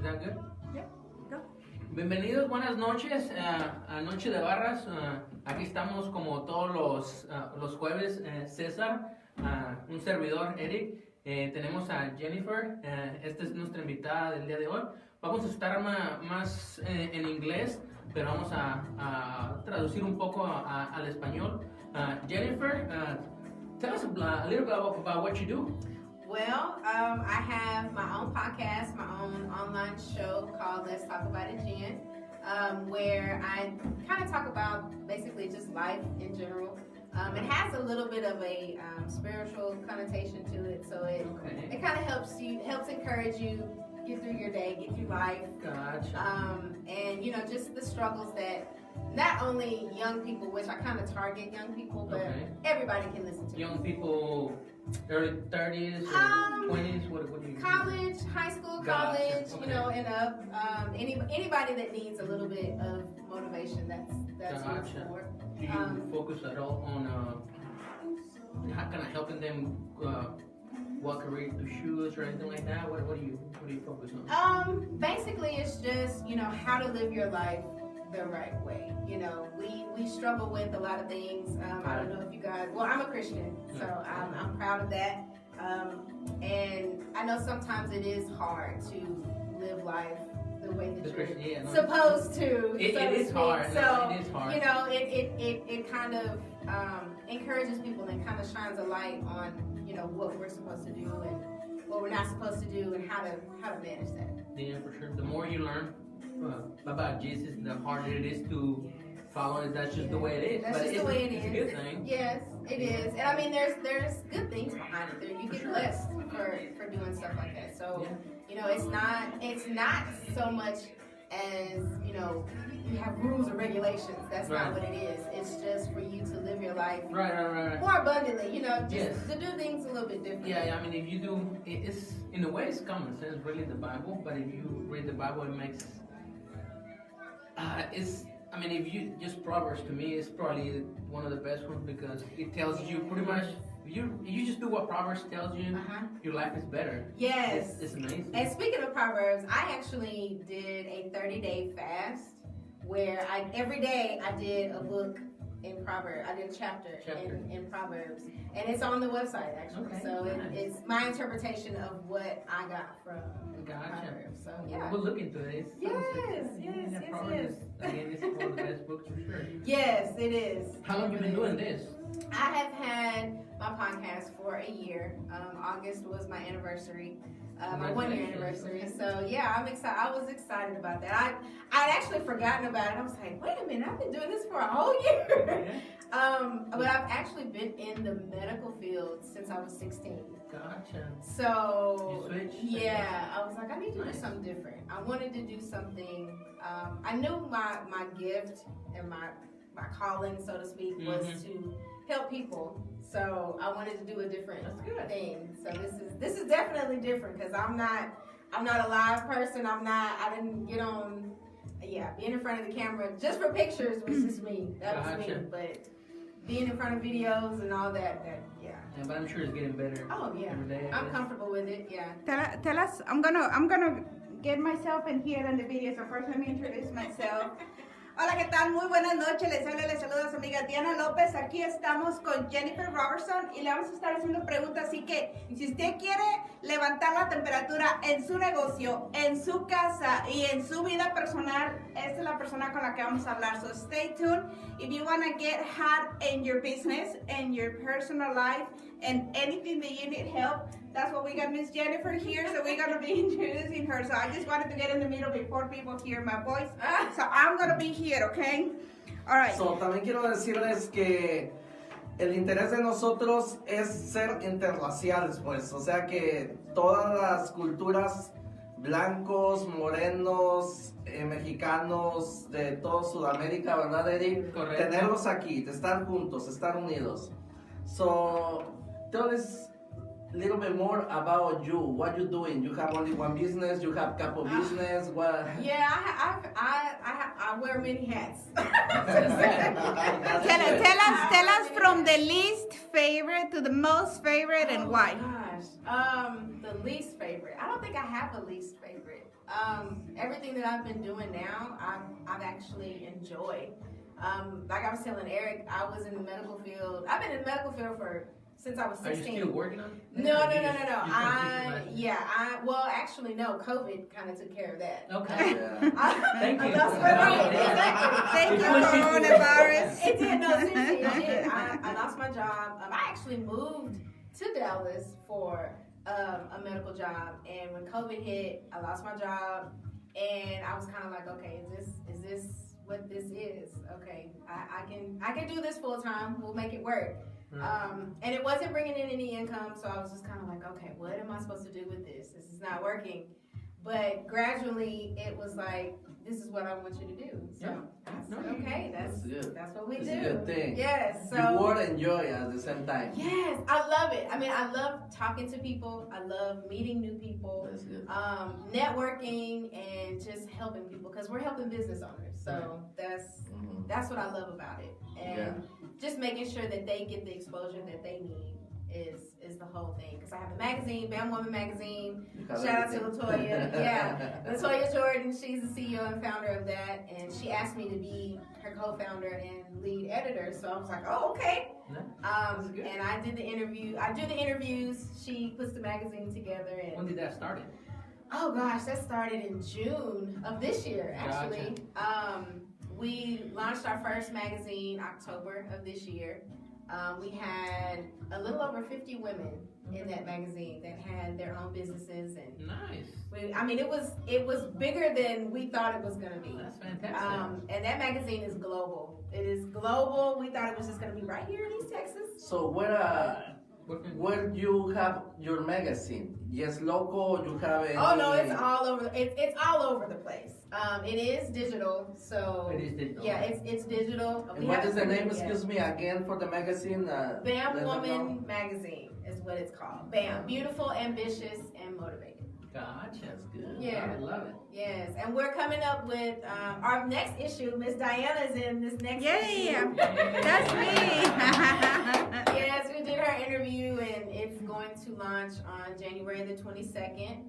that good? Yeah, go. Bienvenidos, buenas noches a Noche de Barras. Aquí estamos como todos los jueves. César, un servidor, Eric. Tenemos a Jennifer. Esta es nuestra invitada del día de hoy. Vamos a estar más en inglés, pero vamos a traducir un poco al español. Jennifer, tell us a little bit about what you do. Well, I have my own podcast, my own online show called Let's Talk About It, Jen, where I kind of talk about basically just life in general. It has a little bit of a spiritual connotation to it, so it kind of helps encourage you get through your day, get through life. Gotcha. And just the struggles that not only young people, which I kind of target young people, but everybody can listen to. Young people, early 30s or 20s, what do you college, high school, college, and up. Anybody that needs a little bit of motivation, that's what it's for. Do you focus at all on kind of helping them walk around through shoes or anything like that? What do you focus on? Basically, it's just how to live your life the right way. We struggle with a lot of things. I don't know if you guys. Well, I'm a Christian, so I'm proud of that. And I know sometimes it is hard to live life the way that you're supposed to. It is hard. So it is hard. It kind of encourages people and kind of shines a light on what we're supposed to do and what we're not supposed to do and how to manage that. Yeah, for sure. The more you learn about Jesus, the harder it is to follow it. That's just the way it is. That's just the way it is. It's a good thing. Yes, it is. And I mean, there's good things behind it. You get blessed for doing stuff like that. So, it's not so much as, you have rules or regulations. That's not what it is. It's just for you to live your life more abundantly, just to do things a little bit different. Yeah, I mean, if you do, it's in a way it's common sense, really, the Bible. But if you read the Bible, it makes if you just Proverbs, to me, is probably one of the best ones because it tells you pretty much. You just do what Proverbs tells you, your life is better. Yes. It's amazing. And speaking of Proverbs, I actually did a 30-day fast where every day I did a book in Proverbs. I did a chapter. In Proverbs. And it's on the website, actually. Okay, so nice. It's my interpretation of what I got from Proverbs. So, yeah. We'll look into it. Yes. Proverbs, again, it's one of the best books for sure. Yes, it is. How long have you been doing this? I have had my podcast for a year. August was my anniversary, my 1-year anniversary. So yeah, I'm excited. I was excited about that. I'd actually forgotten about it. I was like, wait a minute, I've been doing this for a whole year. But I've actually been in the medical field since I was 16. Gotcha. So you switched? Yeah, I was like, I need to do something different. I wanted to do something. I knew my gift and my calling, so to speak, was to help people. So I wanted to do a different thing. So this is definitely different because I'm not a live person. I didn't get on. Being in front of the camera just for pictures was just me. That was me. But being in front of videos and all that. Yeah, but I'm sure it's getting better. Oh yeah, every day, I'm comfortable with it. Yeah. Tell us. I'm gonna get myself in here in the video. So first, let me introduce myself. Hola, ¿qué tal? Muy buenas noches. Les saluda a su amiga Diana López. Aquí estamos con Jennifer Robertson y le vamos a estar haciendo preguntas. Así que si usted quiere levantar la temperatura en su negocio, en su casa y en su vida personal, esta es la persona con la que vamos a hablar. So stay tuned. If you want to get hot in your business, in your personal life, and anything that you need help, that's what we got Miss Jennifer here, so we're going to be introducing her. So I just wanted to get in the middle before people hear my voice. So I'm going to be here, okay? All right. So, también quiero decirles que el interés de nosotros es ser interraciales, pues. O sea que todas las culturas, blancos, morenos, mexicanos, de toda Sudamérica, ¿verdad, Eric? Correcto. Tenerlos aquí, de estar juntos, estar unidos. So, tell us a little bit more about you. What you doing? You have only one business? You have couple business? What? Yeah, I wear many hats. Tell us from the least favorite to the most favorite and why. Gosh, the least favorite. I don't think I have a least favorite. everything that I've been doing now, I've actually enjoyed. Like I was telling Eric, I was in the medical field. I've been in the medical field since I was 16. Are you still working on it? No. Well, actually, no. COVID kind of took care of that. Okay. Thank you. That's right. Thank you, It pushed you to- coronavirus. It did. No, seriously, it did. I lost my job. I actually moved to Dallas for a medical job, and when COVID hit, I lost my job, and I was kind of like, okay, is this what this is? Okay, I can do this full time. We'll make it work. And it wasn't bringing in any income, so I was just kind of like, okay, what am I supposed to do with this? This is not working. But gradually, it was like, this is what I want you to do. So I said, okay, that's good. that's what we It's do. a good thing. Yes. So You work and enjoy at the same time. yes, I love it. I mean, I love talking to people. I love meeting new people. That's good. Networking and just helping people because we're helping business owners. So that's what I love about it. And just making sure that they get the exposure that they need is the whole thing. Because I have a magazine, Bam Woman Magazine. Shout out to Latoya. Yeah, Latoya Jordan. She's the CEO and founder of that, and she asked me to be her co-founder and lead editor. So I was like, oh, okay. And I did the interview. I do the interviews. She puts the magazine together. And When did that start? oh gosh, that started in June of this year. Actually, we launched our first magazine October of this year. We had a little over 50 women in that magazine that had their own businesses, and Nice. I mean, it was bigger than we thought it was going to be. That's fantastic. And that magazine is global. It is global. We thought it was just going to be right here in East Texas. So where you have your magazine? Yes, local. You have any... Oh no, it's all over. It's all over the place. It is digital, so It is digital. yeah, it's digital. And what is the name? Excuse me again for the magazine. Bam let them Woman know. Magazine is what it's called. Bam, beautiful, ambitious, and motivated. Gotcha. That's good. Yeah. I love it. Yes, and we're coming up with our next issue. Miss Diana's in this next Yay! issue. That's me. Yes, we did our interview, and it's going to launch on January the 22nd.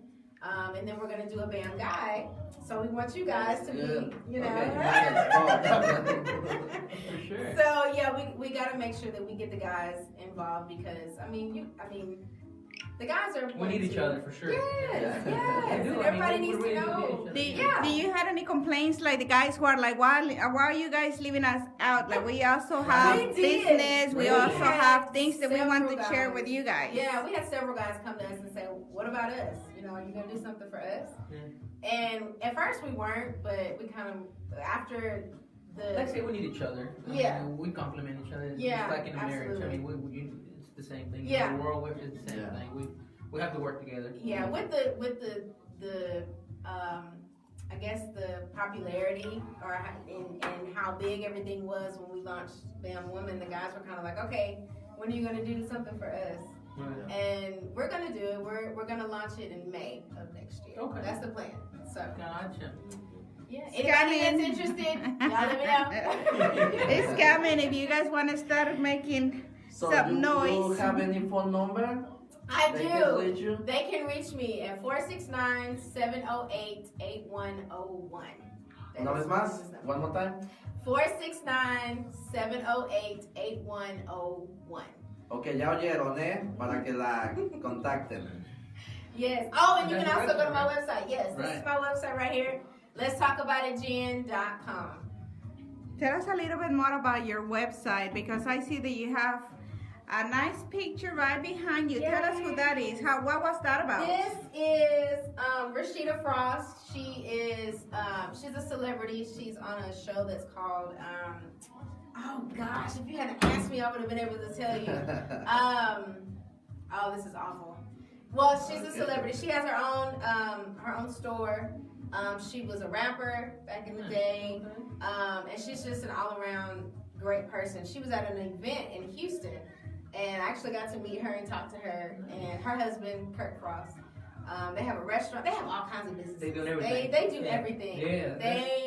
And then we're going to do a BAM guide. So we want you guys to Good. be, you know. Okay. For sure. So yeah, we got to make sure that we get the guys involved because the guys are. We need each other for sure. Yes, Yeah. yes. We do. And everybody needs we to really know. do need each Yeah. Do you had any complaints like the guys who are like, why are you guys leaving us out? Like we also have We did. business, we We also had have things that we want to several share guys. with you guys. Yeah, we had several guys come to us and say, "What about us? You know, are you gonna do something for us?" And at first we weren't, but we kind of after the. Like I say, we need each other. Yeah. We complement each other. Yeah, Just like in a marriage. I absolutely. mean, it's the same thing. Yeah. In the world, it's the same Yeah. thing. We have to work together. Yeah, with the I guess the popularity and how big everything was when we launched Bam Woman, the guys were kind of like, okay, when are you gonna do something for us? Right. And we're gonna do it. We're gonna launch it in May of next year. Okay. That's the plan. So Gotcha. yeah, anybody that's Scamming. interested, y'all let me know. It's coming. If you guys want to start making So some you noise. have any phone number? I They can do. reach you? They can reach me at 469-708-8101. Una vez más. One more time. 469-708-8101. Ok, ya oyeron, para que la contacten. Yes. Oh, and you That's can your also go to my website, website. Yes, this is Right. my website right here. Let's talk about it, Jen.com. Tell us a little bit more about your website because I see that you have a nice picture right behind you. Tell us who that is. What was that about? This is Rashida Frost. She is she's a celebrity. She's on a show that's called oh gosh, if you hadn't asked me, I would have been able to tell you. Oh, this is awful. Well, she's a celebrity. She has her own store. She was a rapper back in the day, and she's just an all-around great person. She was at an event in Houston, and I actually got to meet her and talk to her and her husband, Kurt Frost. They have a restaurant. They have all kinds of businesses. They do everything. They do everything. Yeah,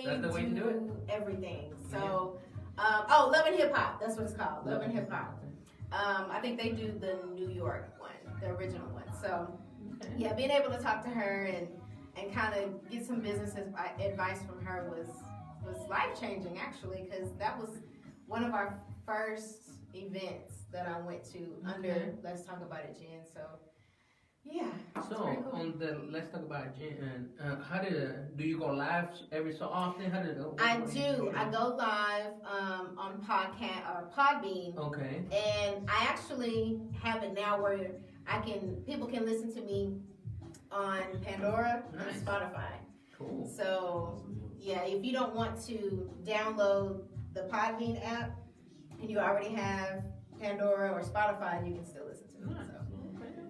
that's the way to do it. Everything. So, Love and Hip Hop. That's what it's called. Love and Hip Hop. Okay. I think they do the New York one, the original one. So, yeah, being able to talk to her and and kind of get some business advice from her was life changing actually, because that was one of our first events that I went to under Let's Talk About It Jen. So yeah. So on the Let's Talk About it Jen, how do you go live every so often? How did it go? I do. I go live on podcast or Podbean. Okay. And I actually have it now where people can listen to me on Pandora and Spotify. Cool. So yeah, if you don't want to download the Podbean app and you already have Pandora or Spotify, you can still listen to me. So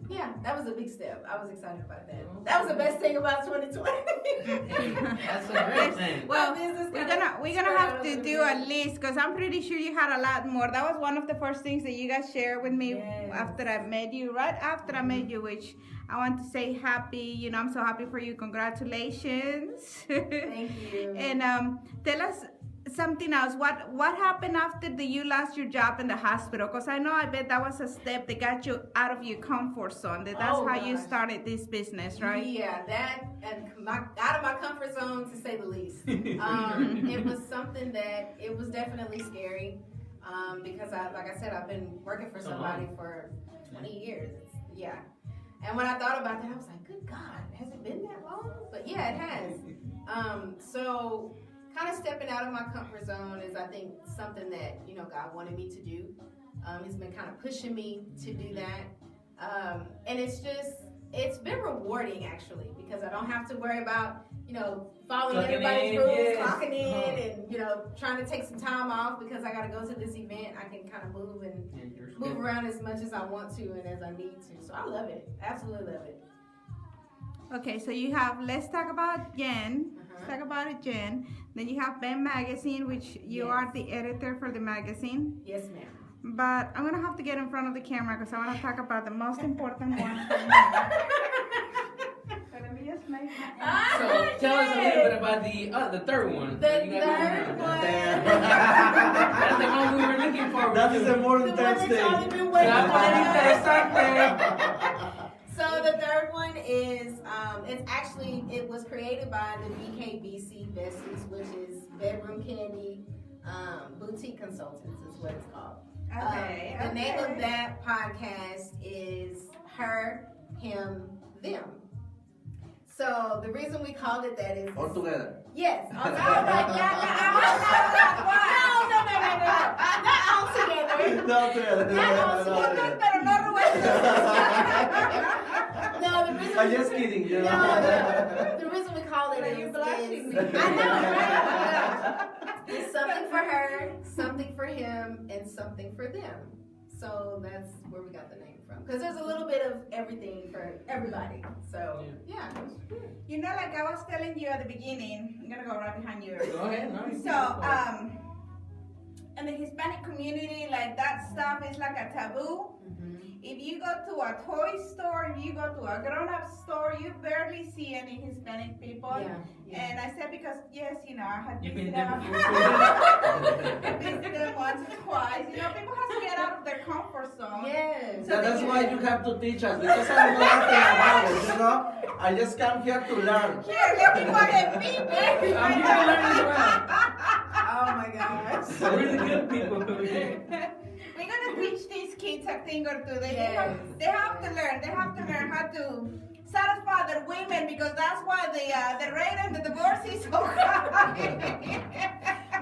yeah, that was a big step. I was excited about that. That was the best thing about 2020. That's a great thing. Well, we're gonna have to do a list because I'm pretty sure you had a lot more. That was one of the first things that you guys shared with me after I met you. Right after I met you, which I want to say happy. I'm so happy for you. Congratulations. Thank you. And tell us something else. What happened after you lost your job in the hospital? Because I bet that was a step that got you out of your comfort zone. That's how you started this business, right? Yeah, that and out of my comfort zone, to say the least. It was something that it was definitely scary because like I said, I've been working for somebody for 20 years. Yeah. And when I thought about that, I was like, good God, has it been that long? But yeah, it has. So kind of stepping out of my comfort zone is, I think, something that, God wanted me to do. He's been kind of pushing me to do that. And it's been rewarding, actually, because I don't have to worry about, following everybody's rules, clocking in, and, trying to take some time off because I got to go to this event. I can kind of move around as much as I want to and as I need to. So I love it. Absolutely love it. Okay, so you have Let's Talk About Jen. Let's Talk About It Jen. Then you have Ben Magazine, which you are the editor for the magazine. Yes, ma'am. But I'm going to have to get in front of the camera because I want to talk about the most important one. Let me just make So tell us a little bit about the third one. The third one. That's the one we were looking for. That is the more The one that interesting. y'all have been waiting Exactly. So the third one is, it was created by the BKBC Besties, which is Bedroom Candy Boutique Consultants is what it's called. Okay. The name of that podcast is Her, Him, Them. So the reason we called it that is All together. yes. No. Not all together. No, together. Pero no No, the reason I'm just kidding. the reason we call it Are you blushing me? I know, right? It's something for her, something for him, and something for them. So that's where we got the name from. Because there's a little bit of everything for everybody. So yeah. like I was telling you at the beginning, I'm gonna go right behind you. Go ahead. No, So, in the Hispanic community, like that stuff is like a taboo. If you go to a toy store, if you go to a grown-up store, you barely see any Hispanic people. Yeah. And I said because, yes, I had You've been visited there them. Visited them once or twice. People have to get out of their comfort zone. Yes. That's why you have to teach us, because I don't know nothing about it, I just come here to learn. Here, let me go ahead and feed me. I'm here to learn as well. Oh my gosh. Some really good people. We're gonna teach these kids a thing or two. They have to learn. They have to learn how to satisfy their women because that's why the rate and the divorce is so high.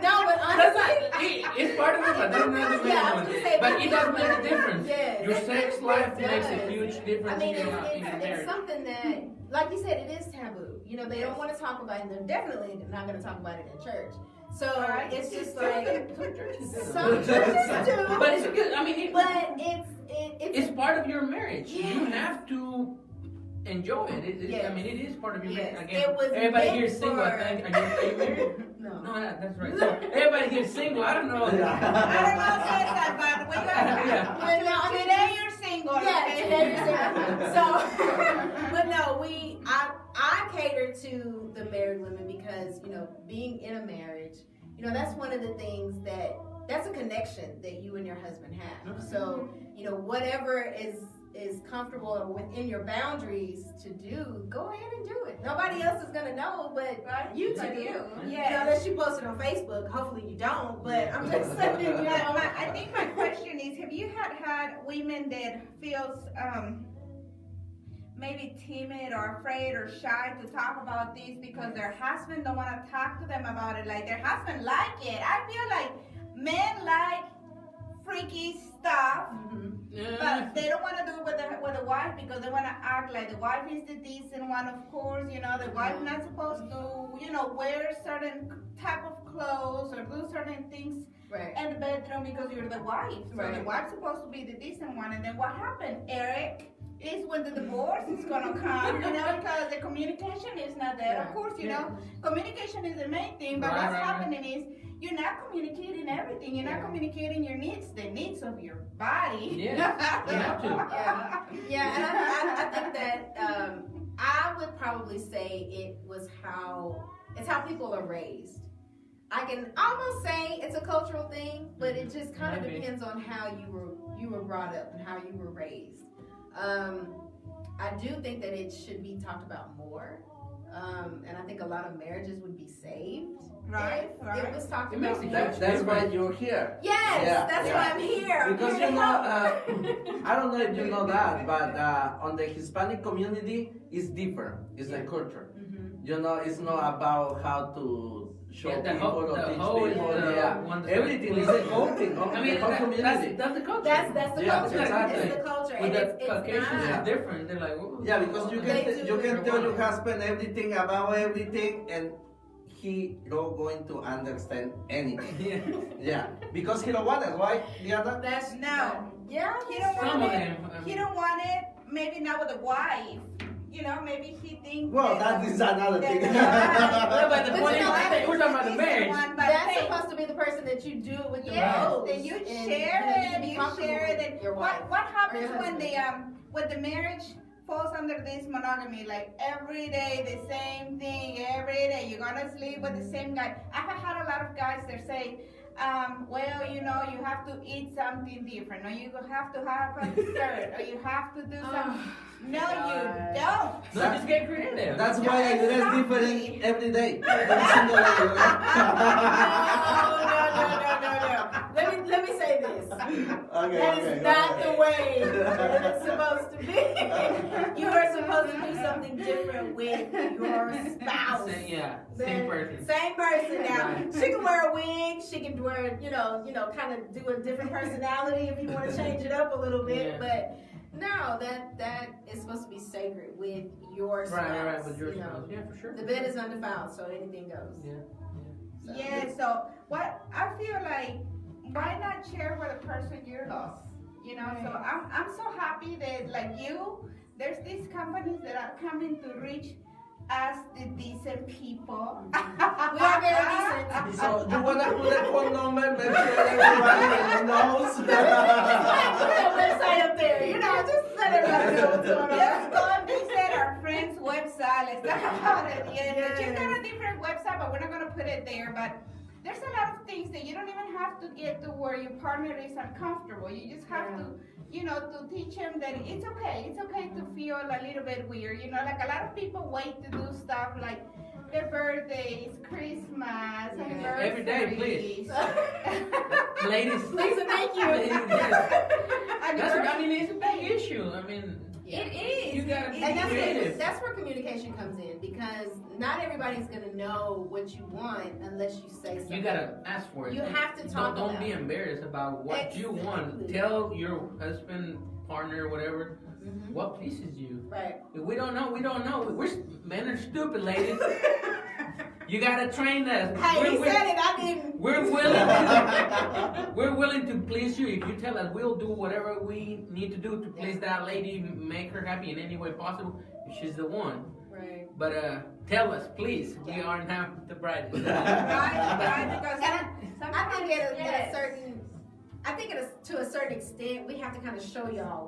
No, but honestly, It's part of it, but that's not the main Yeah, I was one. gonna say, But but it does make a difference. Yes. Your sex life It makes a does. huge difference I mean, in your marriage. it's something that, like you said, it is taboo. They don't want to talk about it. And they're definitely not going to talk about it in church. So it's just like some churches do. But it's good. I mean, But it's part of your marriage. You Yes. have to enjoy it. Yes. I mean, it is part of your Yes. marriage. Again, It was everybody meant here is single. I for- think. Are you married? No. No, that's right. So everybody here is single. I don't know. I don't know, Cesar, but we got Yeah. today you're single. Yeah, okay? today you're single. So, but no, I cater to the married women because, being in a marriage, that's one of the things that's a connection that you and your husband have. So, whatever is is comfortable or within your boundaries to do, go ahead and do it. Nobody else is gonna know, but you But do. you. Yeah, unless you post it on Facebook. Hopefully you don't. But I'm just saying. I think my question is, have you had women that feels maybe timid or afraid or shy to talk about this because their husband don't want to talk to them about it, like their husband like it? I feel like men like freaky stuff, but they don't want to do it with the wife because they want to act like the wife is the decent one. Of course, the wife not supposed to, wear certain type of clothes or do certain things Right. in the bedroom because you're the wife. So Right. the wife's supposed to be the decent one. And then what happened, Eric, is when the divorce is gonna come, because the communication is not there. Of course, communication is the main thing, but what's happening is you're not communicating everything. You're not communicating your needs, the needs of your body. Yeah, you have to. Yeah, and I think that I would probably say it's how people are raised. I can almost say it's a cultural thing, but it just kind of depends on how you were brought up and how you were raised. I do think that it should be talked about more, and I think a lot of marriages would be saved if it was talked about more. That's why you're here. Yes, that's why I'm here. Because I don't know if you know that, but on the Hispanic community, it's different. It's a culture. It's not about how to show people or teach people. Everything is a whole thing. I mean, that's the culture. That's the culture. Exactly. It's the culture. With And the Caucasians, not. it's different. They're like, ooh. Yeah, because you can tell your husband everything about everything, and he not going to understand anything. Yeah, because he don't want it, right, Diana? That's No. Yeah, He don't Some want of it. them. He don't want it. Maybe not with a wife. Maybe he thinks. Well, that is another thing. Yeah, but the But point you know, is, we're talking about the marriage. that's supposed to be the person that you do it with the most. Then you and, share can it. be You comfortable share it. with And your wife. what happens your when husband. when the marriage falls under this monogamy? Like every day the same thing. Every day you're gonna sleep with the same guy. I've had a lot of guys that say, well, you have to eat something different, or you have to have a dessert, or you have to do something. No, you don't. No, just get creative. That's why I dress different every day. Every single day. No. Let me say this. Okay, That is not the way that it's supposed to be. You are supposed to do something different with your spouse. Same person. Same person. Now she can wear a wig. She can wear, kind of do a different personality if you want to change it up a little bit. Yeah. But no, that is supposed to be sacred with your spouse. Right, with your spouse. Yeah, for sure. The bed is undefiled, so anything goes. Yeah. Yeah, so what I feel like, why not share with a person you love? So I'm so happy that there's these companies that are coming to reach us, the decent people. We are very decent. So you wanna put a phone number, make sure everybody knows. Put that website up there. Just let everybody know what's going on. Just go and visit our friend's website. Let's talk about it. Yeah, she's got a different website, but we're not gonna put it there. But there's a lot of things that you don't even have to get to where your partner is uncomfortable. You just have to, to teach him that it's okay. It's okay to feel a little bit weird. Like a lot of people wait to do stuff like their birthdays, Christmas, anniversaries. Every day, please. Ladies. Please and thank you. It's a big issue. It is. You gotta be And creative. that's where communication comes in, because not everybody's gonna know what you want unless you say something. You gotta ask for it. You have to talk Don't about be it. embarrassed about what you want. Exactly. Tell your husband, partner, whatever, what pleases you. Right. If we don't know, we don't know. Men are stupid, ladies. You gotta train us. Hey, he said it, I didn't. We're willing to please you. If you tell us, we'll do whatever we need to do to please that lady, make her happy in any way possible. If she's the one. Right. But tell us, please. We are not the bride. Right, because I think at a certain, to a certain extent, we have to kind of show y'all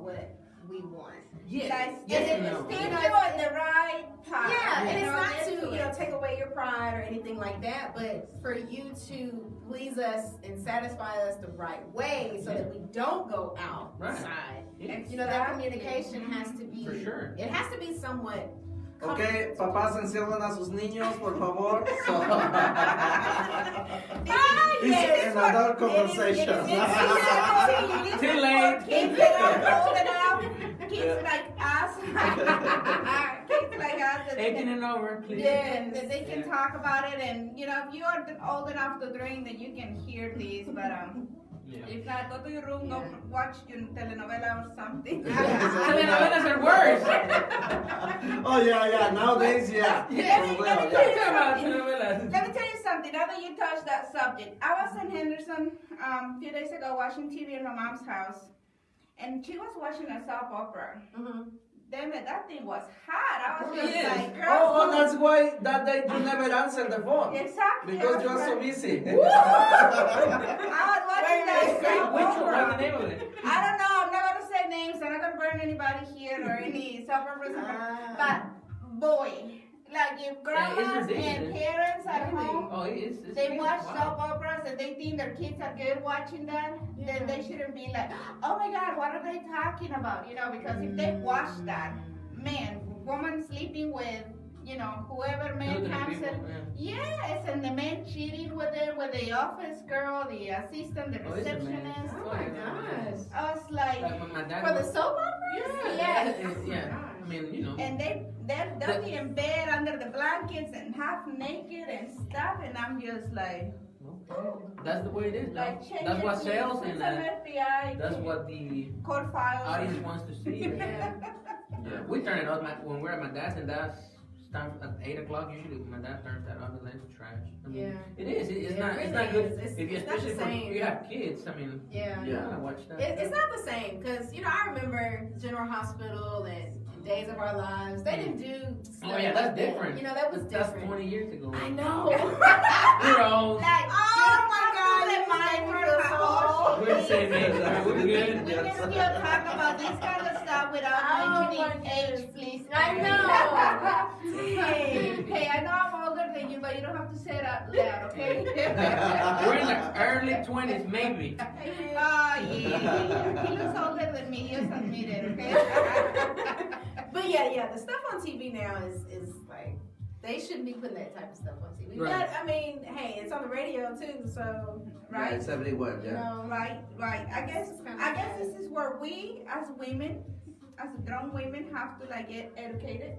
we want. Yes. Like, Yes and and it's no. still Yeah. doing the right part. Yeah, and You it's know, not let's to, do you know, it. take away your pride or anything like that, but for you to please us and satisfy us the right way so that we don't go outside. Yeah. You know, that communication has to be, For sure. it has to be somewhat. Ok, papás, encierran a sus niños, por favor. So, yes. it's an adult conversation. Too late. Kids that are old enough, kids like us, kids like us, that 18 and over, please. yeah, that they can talk about it, and you know, if you are old enough to drink, then you can hear this. But Yeah. if not, go to your room, go watch your telenovela or something. Telenovelas are worse. Oh, yeah, nowadays, yeah. Let me Well, tell you Talk about something. telenovelas. Let me tell you something. Now that you touched that subject, I was in Henderson a few days ago watching TV in my mom's house, and she was watching a soap opera. Damn it, that thing was hot. I was just Yes. like, girl. Oh, that's why that day you never answer the phone. Exactly. Because I you was are so like- busy. I was watching that Which soap one? What's the opera. name of it? I don't know. I'm not gonna say names. I'm not gonna burn anybody here or any soap operas. But boy, like if grandmas and ridiculous. parents at Really? home. Oh, it's They watch wow. soap operas and they think their kids are good watching that, then they shouldn't be like, oh my God, what are they talking about? You know, because if they watch that, man, woman sleeping with, you know, whoever man Elderly comes people, in. Yes, and the man cheating with her, with the office girl, the assistant, the Oh, it's a man. receptionist. Oh my gosh. I was like, Like when my dad For the was- soap operas? Yes. Yeah. I mean, you know. and they'll be in bed under the blankets and half naked and stuff, and I'm just like, Okay. That's the way it is. No? like change That's what it, sells, please. and It's an FBI. that's what the Court files. audience wants to see. Yeah. Yeah, we turn it off when we're at my dad's, and that's time at 8 o'clock. Usually, my dad turns that off and lets it trash. I mean, Yeah. it is. It's Yeah, not. it It's really not good. is. It's- If you, it's not the especially for same. you have kids. I mean, Yeah. you gotta watch that. It's not the same because, you know, I remember General Hospital and Days of Our Lives. They didn't do stuff Oh yeah, like that's that. different. You know, that was That's different. 20 years ago. I know. We're old. Like, Oh my God, you you make make me me feel feel so so old. We're the same age. We're We good. can still talk about this kind of stuff without Oh, mentioning my age, please. I know. Hey, I know I'm older than you, but you don't have to say it out loud, okay? We're in the early 20s, maybe. Oh, yeah. He looks older than me, just admit it, okay? But yeah, the stuff on TV now is like, they shouldn't be putting that type of stuff on TV. Right. But, I mean, hey, it's on the radio too, so, Yeah, Right? it's everywhere, you yeah. know. Right. I guess this is where we, as women, as grown women, have to like get educated.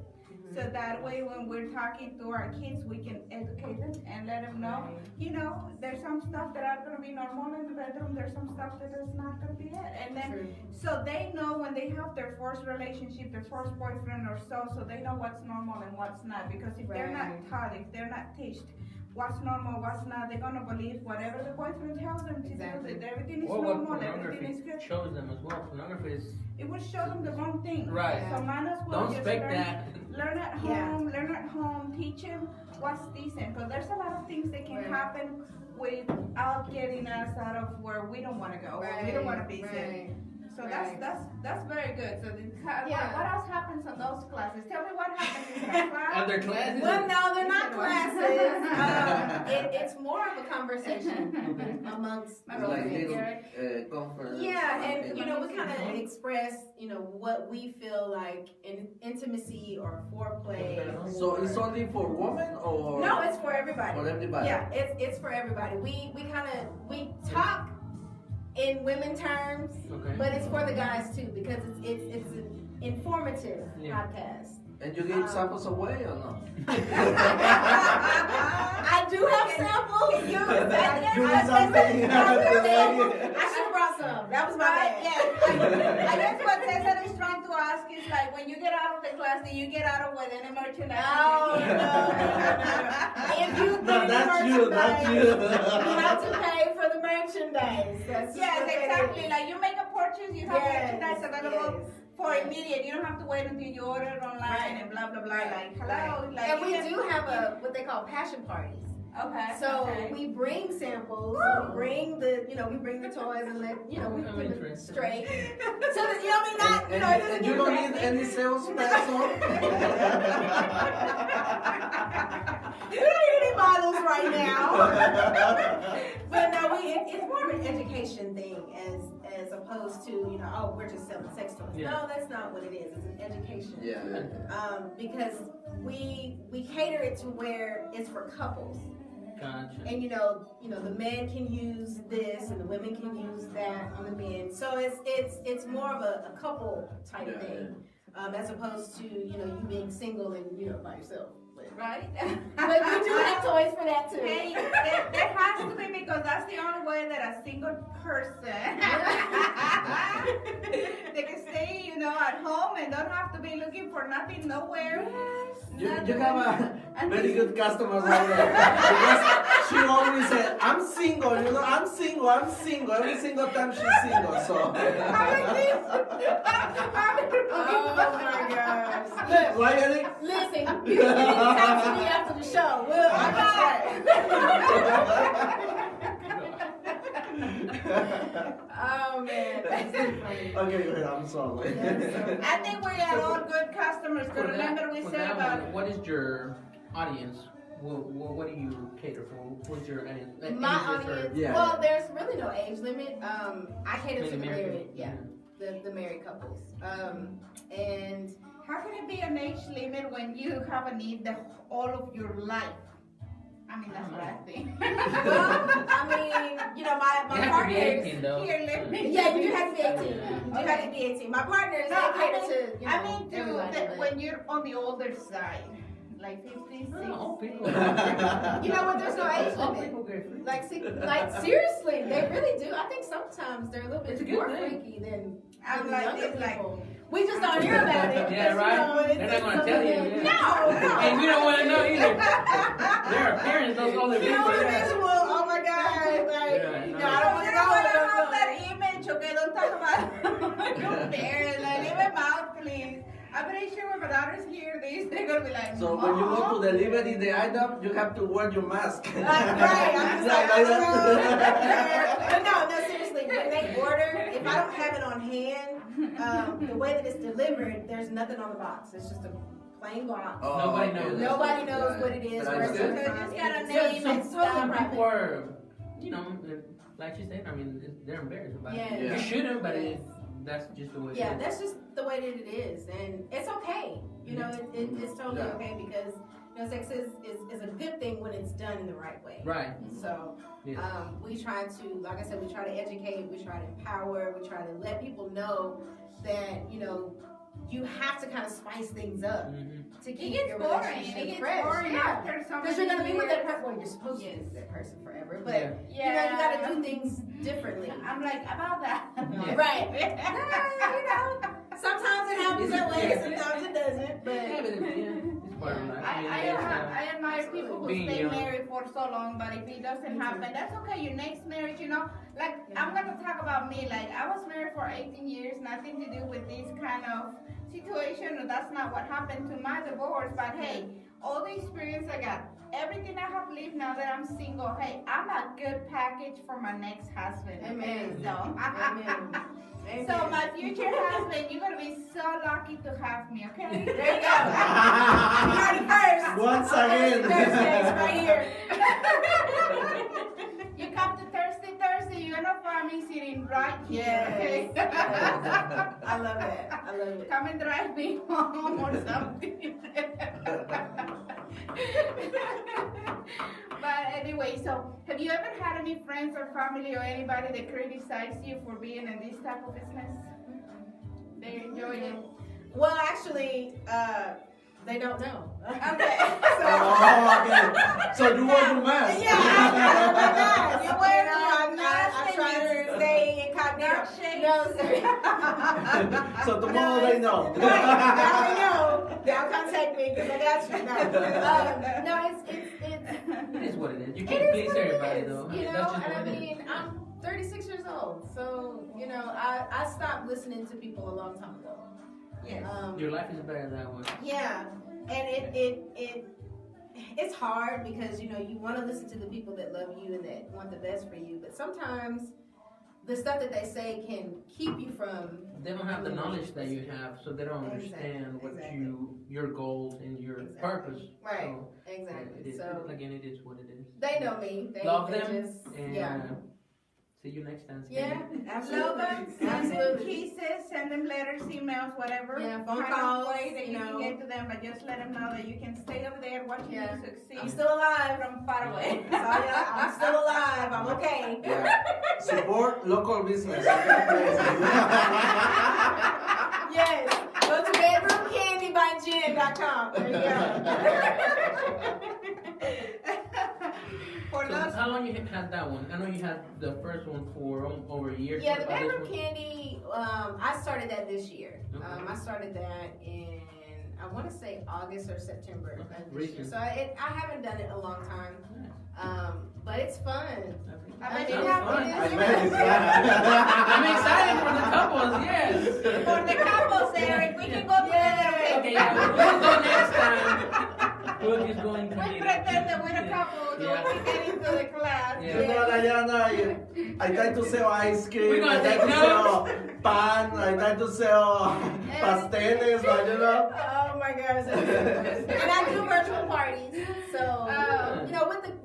So that way, when we're talking to our kids, we can educate them and let them know, you know, there's some stuff that are gonna be normal in the bedroom. There's some stuff that is not gonna be it. And then, True. so they know when they have their first relationship, their first boyfriend or so they know what's normal and what's not. Because if they're not Right. taught, if they're not teached what's normal, what's not, they're gonna believe whatever the boyfriend tells them to Exactly. do. That everything is Or what normal, everything is pornography good. shows them as well. Pornography is. It will show them the wrong thing. Right. So might as well Don't just expect that. learn at Yeah. home, teach them what's decent. Because there's a lot of things that can Right. happen without getting us out of where we don't want to go, where we don't want to be right. sitting. So Right. that's very good. So Yeah. what else happens in those classes? Tell me what happens in that class. Other classes. Well, no, they're not classes. It's more of a conversation amongst My It's like Okay. little conference. Yeah, and okay. you know, we kind of express, you know, what we feel like in intimacy or foreplay. So it's only for women or No, it's for everybody. for everybody? Yeah, it's for everybody. We talk in women terms, Okay. but it's for the guys too because it's an informative Yeah. podcast. And you give samples away or no? I do have samples. You need something today? I should have brought some. That was my Right, bad. yeah. I guess what Cesar is trying to ask is like when you get out of the class, do you get out of with any merchandise? No, no. If you No, think that's you, that's you. you have to pay for the merchandise. That's Yes, what it exactly. is. Like you make a purchase, you have Yes, merchandise available yes. for immediate. You don't have to wait until you order it online Right. and blah blah blah. Right. Like hello, like And you we can- do have what they call passion parties. Okay. So okay. we bring samples, we bring the toys and let, we I'm keep it interested. straight. So that, you know what I mean? Not, it doesn't And get you don't need graphic. any sales person. We don't need any models right now. But no, it's more of an education thing as opposed to, oh, we're just selling sex toys. Yeah. No, that's not what it is. It's an education. Yeah. Because we cater it to where it's for couples. Gotcha. And the men can use this and the women can use that on the men. So it's more of a couple type thing. As opposed to, you being single and, by yourself. Right? But we do have toys for that too. Hey, there has to be, because that's the only way that a single person they can stay, at home and don't have to be looking for nothing nowhere. You have a very good customer right there. Because she always said, I'm single, I'm single. Every single time she's single, so. Oh my gosh. Look, Right, Eddie? listen, you can talk to me after the show. Oh man, that's so funny. Okay, I'm sorry. I think we are all good customers. For But remember we for said that about one, what is your audience? What do you cater for? What's your audience? My Ages or- audience, Yeah. well, there's really no age limit. I cater to the Maybe married, the married couples. And how can it be an age limit when you have a need all of your life? I mean, that's what I think. well, I mean, my You have to be partners. 18 though. Here, let me. Yeah, you do have to be 18. You do have to be 18. My partners, No, they cater to, I mean, everybody. But- when you're on the older side, like 50, 60. Oh, people. You know what? There's no age All limit. people get free. Like seriously, they really do. I think sometimes they're a little It's bit a good more thing. freaky than I'm the like younger this, like- people. We just don't hear about it. Yeah, because, right? They're not gonna tell you, yeah. No, no. And we don't want to know either. Their parents, those older You people. know the Yeah. visual. Oh my God! Like, Yeah, you no. know, I don't want You to don't want to know. have that image, okay? Don't talk about your parents. Like, leave them out, please. I'm pretty sure when my daughters hear this, they're gonna be like, So when you go to deliver the item, you have to wear your mask. Right, I'm just like, Yeah, I like don't that. know. But no, seriously, when they order, if I don't have it on hand, the way that it's delivered, there's nothing on the box. It's just a plain box. Oh, Nobody okay, knows. that's Nobody good. knows Yeah. what it is. But I Where it's understand. from. Just got a It's name Some totally people private. are, like you said, I mean, they're embarrassed about Yeah. it. Yeah. You shouldn't, but Yes. that's just the way it Yeah, is. that's just the way that it is, and it's okay. It's totally Yeah. okay because sex is a good thing when it's done in the right way. Right. So Yes. we try to, like I said, we try to educate, we try to empower, we try to let people know that you have to kind of spice things up Mhm. to it keep gets your boring. relationship It gets fresh. boring Yeah. after so Because you're gonna many be with years. that person. Well, you're supposed to be Yes. with that person forever, but Yeah. you gotta do things differently. I'm like, about that. Yeah. Right. Sometimes it happens that way, Yeah. sometimes it doesn't. Yeah, But but it's part of life. I admire people who Being stay young. married for so long, but if it doesn't happen, that's okay. Your next marriage, like I'm gonna talk about me. Like I was married for 18 years, nothing to do with this kind of situation. That's not what happened to my divorce. But hey, all the experience I got, everything I have lived now that I'm single. Hey, I'm a good package for my next husband. Amen. So, Amen. Amen. so my future husband, you're gonna be so lucky to have me. Okay. There you go. You heard it first. Once On again. Thursdays, right here. You come to Thursday, you're gonna find me sitting right here, okay? I love it. I love it. Come and drive me home or something. But anyway, so have you ever had any friends or family or anybody that criticized you for being in this type of business? They enjoy it. Well, actually, they don't know. Okay. Oh, okay. So you wear your mask. Yeah, I wear my mask. You wear I'm your mask I and try you're to stay incognito. dark shades. No, sir. So tomorrow they know. Right, now they know. They'll contact me because I got you. No, it's It is what it is. You It can't is please what it everybody is, though. You know, That's just and I what it is. mean, I'm 36 years old, so I stopped listening to people a long time ago. Yes. Your life is better that way. Yeah, and it's hard because you want to listen to the people that love you and that want the best for you, but sometimes the stuff that they say can keep you from. They don't have the knowledge that you have, so they don't understand what your goals and your purpose. Right. So, Exactly. so again, it is what it is. They know me. They Love they them just, and see you next time. Yeah, Love absolutely. them, send them Absolutely. kisses, send them letters, emails, whatever. Yeah, phone kind calls, of way that you you know. can get to them, but just let them know that you can stay over there watching you succeed. I'm still alive. from far away. So, I'm still alive. I'm okay. Yeah. Support local business. Yes. Go to bedroomcandybyjen.com. There you For So those, how long you had that one? I know you had the first one for over a year. go. Yeah, the What about this bedroom one? candy. I started that this year. Okay. I started that in I want to say August or September of this year. Recent. So I haven't done it a long time. But it's fun. I bet mean, you it have fun. it. I bet it's fun. I'm excited for the couples. Yes. For the couples, Eric, we can go together. Okay, we'll go next time. We'll just go into We pretend that we're a couple, so Yeah. we get into the class. Yeah. You know, Diana, I try to sell ice We're cream, gonna I try take to sell notes. pan, I try to sell pasteles, but you know. Oh my gosh. And I do virtual parties. So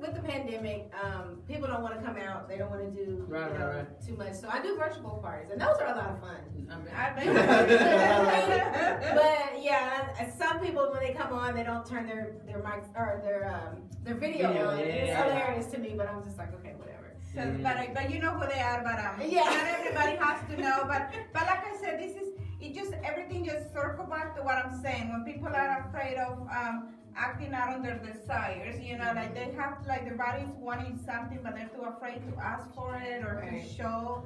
with the pandemic, people don't want to come out. They don't want to do Right. too much. So I do virtual parties, and those are a lot of fun. I bet. But yeah, some people when they come on, they don't turn their mics or their video on. It's Yeah. hilarious to me, but I'm just like, okay, whatever. So, but you know who they are, but Yeah. not everybody has to know. But like I said, everything just circle back to what I'm saying. When people are afraid of acting out on their desires, like they have like their body's wanting something, but they're too afraid to ask for it or to show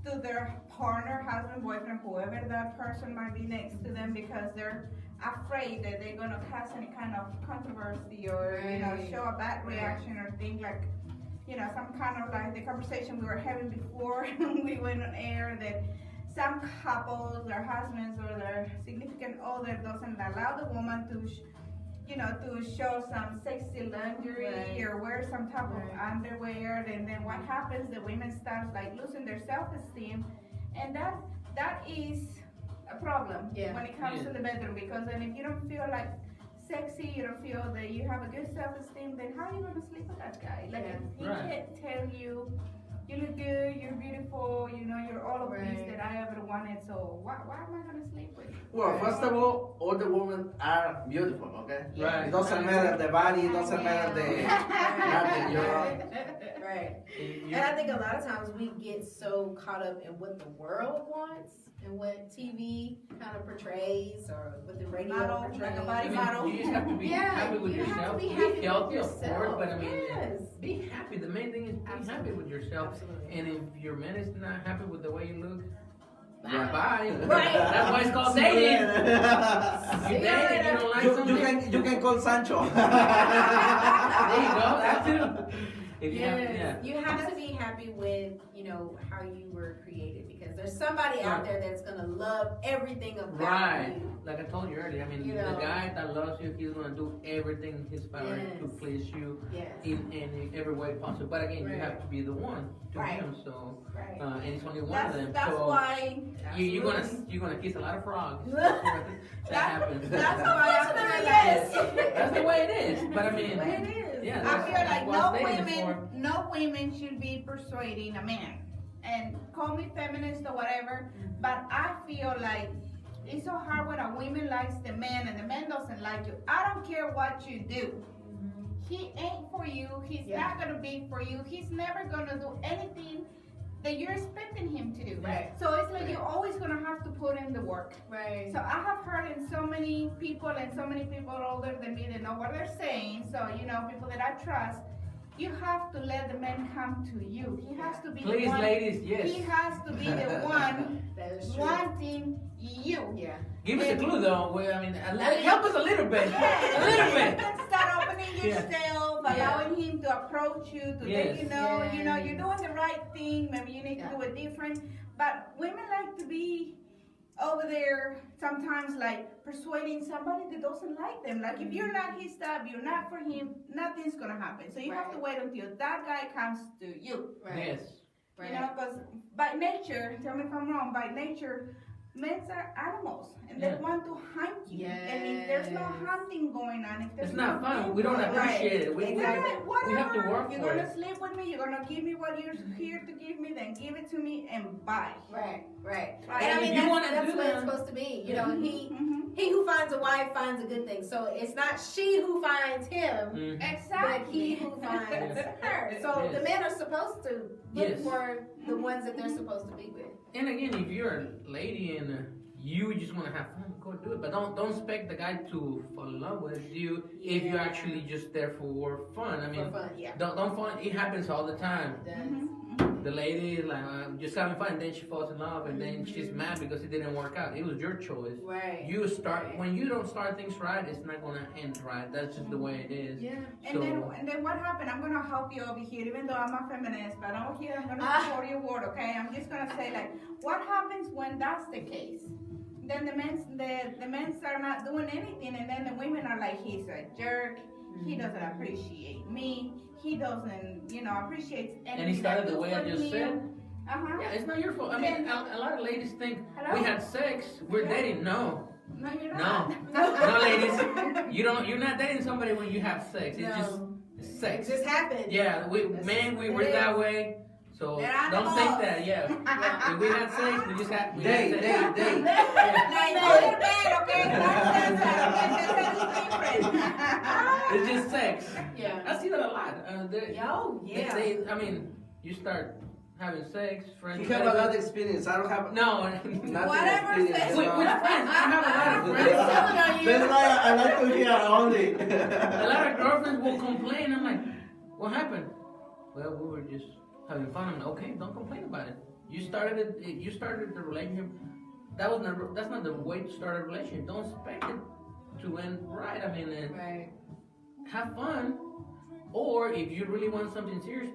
to their partner, husband, boyfriend, whoever that person might be next to them, because they're afraid that they're gonna cause any kind of controversy or show a bad reaction or thing like some kind of like the conversation we were having before we went on air, that some couples, their husbands or their significant other doesn't allow the woman to to show some sexy lingerie or wear some type of underwear, and then what happens, the women start like losing their self-esteem, and that is a problem when it comes to the bedroom, because then if you don't feel like sexy, you don't feel that you have a good self-esteem, then how are you going to sleep with that guy? Like if he can't tell you you look good, you're beautiful, you're all of these that I ever wanted, so why am I going to sleep with you? Well, first of all the women are beautiful, okay? Right. It doesn't matter the body, it doesn't matter the nothing, Right. And I think a lot of times we get so caught up in what the world wants and what TV kind of portrays or what the radio portrays. Like a body model. You just have to be happy with you have yourself. to be Be happy with healthy, of yourself. course, but I mean, Yes. be happy. The main thing is be happy with yourself. Absolutely. And if your man is not happy with the way you look, Yeah. bye. Right. That's why it's called dating. You date and you don't like something. you can call Sancho. There you go. That too. If you have, You have to be happy with, how you were created, because there's somebody out there that's going to love everything about Right. you. Like I told you earlier, I mean, You the know. guy that loves you, he's gonna do everything in his power to please you Yes. in every way possible. But again, you have to be the one to Right. him. So, Right. and it's only one of them. That's so why. you're gonna kiss a lot of frogs. that happens. That's why I feel like That's the way it is. But I mean, But it is. yeah. I that's- feel like that's no what dating is for. women should be persuading a man. And call me feminist or whatever, but I feel like it's so hard when a woman likes the man and the man doesn't like you. I don't care what you do. He ain't for you. He's not gonna be for you. He's never gonna do anything that you're expecting him to do. Right. So it's like you're always gonna have to put in the work. Right. So I have heard in so many people older than me that know what they're saying. So people that I trust. You have to let the man come to you. He has to be Please, the one. ladies, yes. He has to be the one That is true. wanting you. Yeah. Give us a clue, though. I mean, help us a little bit. A little You bit. can start opening yourself, allowing him to approach you, to let you know, you're doing the right thing. Maybe you need to do it different. But women like to be over there sometimes like persuading somebody that doesn't like them. Like if you're not his type, you're not for him, nothing's gonna happen. So you have to wait until that guy comes to you. Yes. Right. You know, because by nature, tell me if I'm wrong, by nature, men are animals and they want to hunt you. And if there's no hunting going on, if there's It's not no fun. We don't appreciate it. We have to work you're for gonna it. sleep with me, you're gonna give me what you're here to give me, then give it to me and bye. Right. Right. And I mean, if you wanna that's do what that- it's supposed to be. You know, Mhm. he who finds a wife finds a good thing. So it's not she who finds him, Mhm. but he who finds her. So the men are supposed to look Yes. for the ones that they're supposed to be with. And again, if you're a lady and you just want to have fun, go do it. But don't expect the guy to fall in love with you if you're actually just there for fun. I mean, For fun, yeah. don't fall. It happens all the time. It does. Mhm. The lady is like just having fun, and then she falls in love, and then she's mad because it didn't work out. It was your choice. Right. You start when you don't start things right, it's not gonna end right. That's just the way it is. Yeah. And then what happened? I'm gonna help you over here, even though I'm a feminist, but over here I'm gonna support your word, okay? I'm just gonna say like, what happens when that's the case? Then the men are not doing anything, and then the women are like, he's a jerk. He doesn't appreciate me. He doesn't, appreciate anything. And he started I the do way I for just him. said. Uh-huh. Yeah, it's not your fault. I mean, a lot of ladies think Hello? we had sex, we're dating. No, No, you're no, not. no, ladies. You're not dating somebody when you have sex. It's just It sex. just happened. Yeah, we were that way. So They're don't animals. think that. Yeah, if we had sex, we just had. We had sex. They. Like, go to bed, okay? That's different. It's just sex. Yeah. I see that a lot. Yeah. I mean, you start having sex, friends. You have a lot of experience. I don't have No. nothing Whatever experience. sex. With friends, I have a lot of friends. telling on you. That's why I like to hear only. A lot of girlfriends will complain. I'm like, what happened? Well, we were just having fun. I'm like, okay, don't complain about it. You started the relationship. That's not the way to start a relationship. Don't expect it to end right. I mean, Right. have fun. Or if you really want something serious,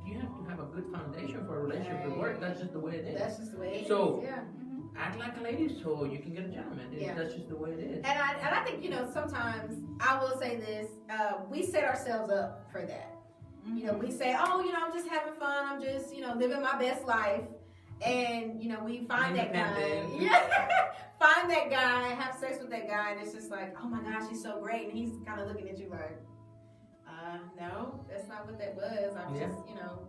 you have to have a good foundation for a relationship to work. That's just the way it is. That's just the way it is. So- Yeah. Act like a lady so you can get a gentleman. Yeah. That's just the way it is. And I think, sometimes I will say this, we set ourselves up for that. We say, oh, I'm just having fun. I'm just, living my best life. And, we find that guy. Independent. Yeah. Find that guy, have sex with that guy. And it's just like, oh my gosh, he's so great. And he's kind of looking at you like, no, that's not what that was. I'm Yeah. just,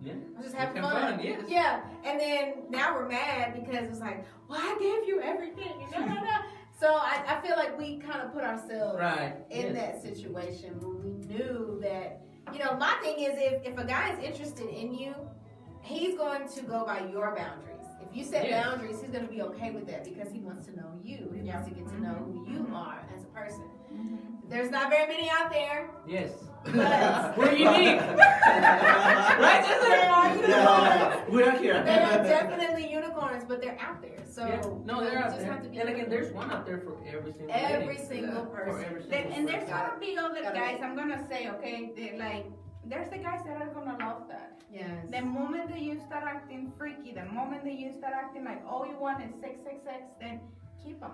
Yeah. I'm just having Have fun. fun, yes. Yeah. And then now we're mad because it's like, well, I gave you everything. So I feel like we kind of put ourselves Right. in yes. that situation when we knew that, my thing is if a guy is interested in you, he's going to go by your boundaries. If you set Yes. boundaries, he's going to be okay with that because he wants to know you. He wants to get to know who you are as a person. There's not very many out there. Yes. But We're unique. Right, they sister? are unicorns. We're here. They are definitely unicorns, but they're out there. So Yeah. No, they're you out just there. have to be And again, careful. there's one out there for every single Every lady. single For person. every single And there's person. gonna be other Gotta guys, be. I'm gonna say, okay, there's the guys that are gonna love that. Yes. The moment that you start acting freaky, the moment that you start acting like all you want is sex, then keep him.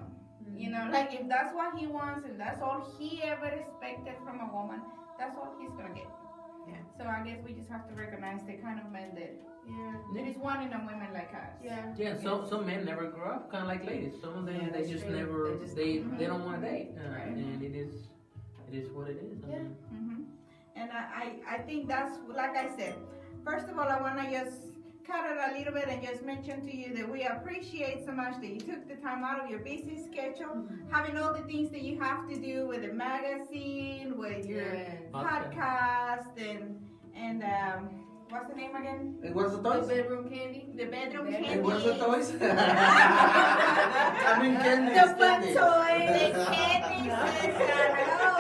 Like if that's what he wants and that's all he ever expected from a woman, that's all he's gonna get. Yeah. So I guess we just have to recognize the kind of men that Yeah. is wanting a women like us. Yeah. Yeah, some men never grow up, kind of like ladies. Some of them Yeah, they that's just true. never They just- they don't want to date, Right. and it is what it is. I Yeah. mean, hmm And I think that's, like I said, first of all, I want to just cut it a little bit and just mention to you that we appreciate so much that you took the time out of your busy schedule, having all the things that you have to do with the magazine, with your Yes. podcast, and what's the name again? And what's the The toys? bedroom candy. The bedroom And candy. And what's the toys? I mean candy. The fun candy. toys. The candy, hello.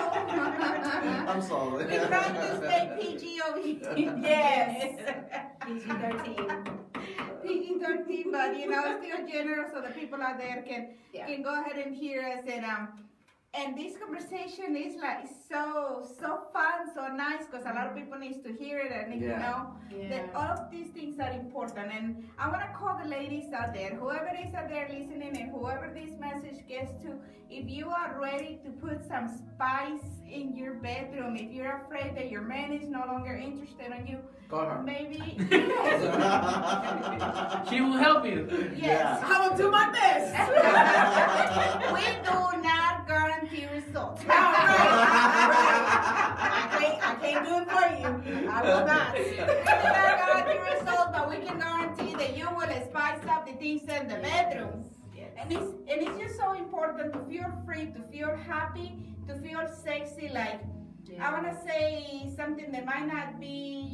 I'm sorry. We're trying to stay PG over here. Yes. PG-13. PG-13, but still generous so the people out there can Yeah. go ahead and hear us. And this conversation is like so fun, so nice, because a lot of people need to hear it and need to know that all of these things are important. And I want to call the ladies out there, whoever is out there listening and whoever this message gets to, if you are ready to put some spice in your bedroom, if you're afraid that your man is no longer interested in you, maybe she will help you. Yes, I will do my best. We do not guarantee results. I can't do it for you. I will not. We do not guarantee results, but we can guarantee that you will spice up the things in the bedroom. Yes. And it's just so important to feel free, to feel happy, to feel sexy. Like, I want to say something that might not be,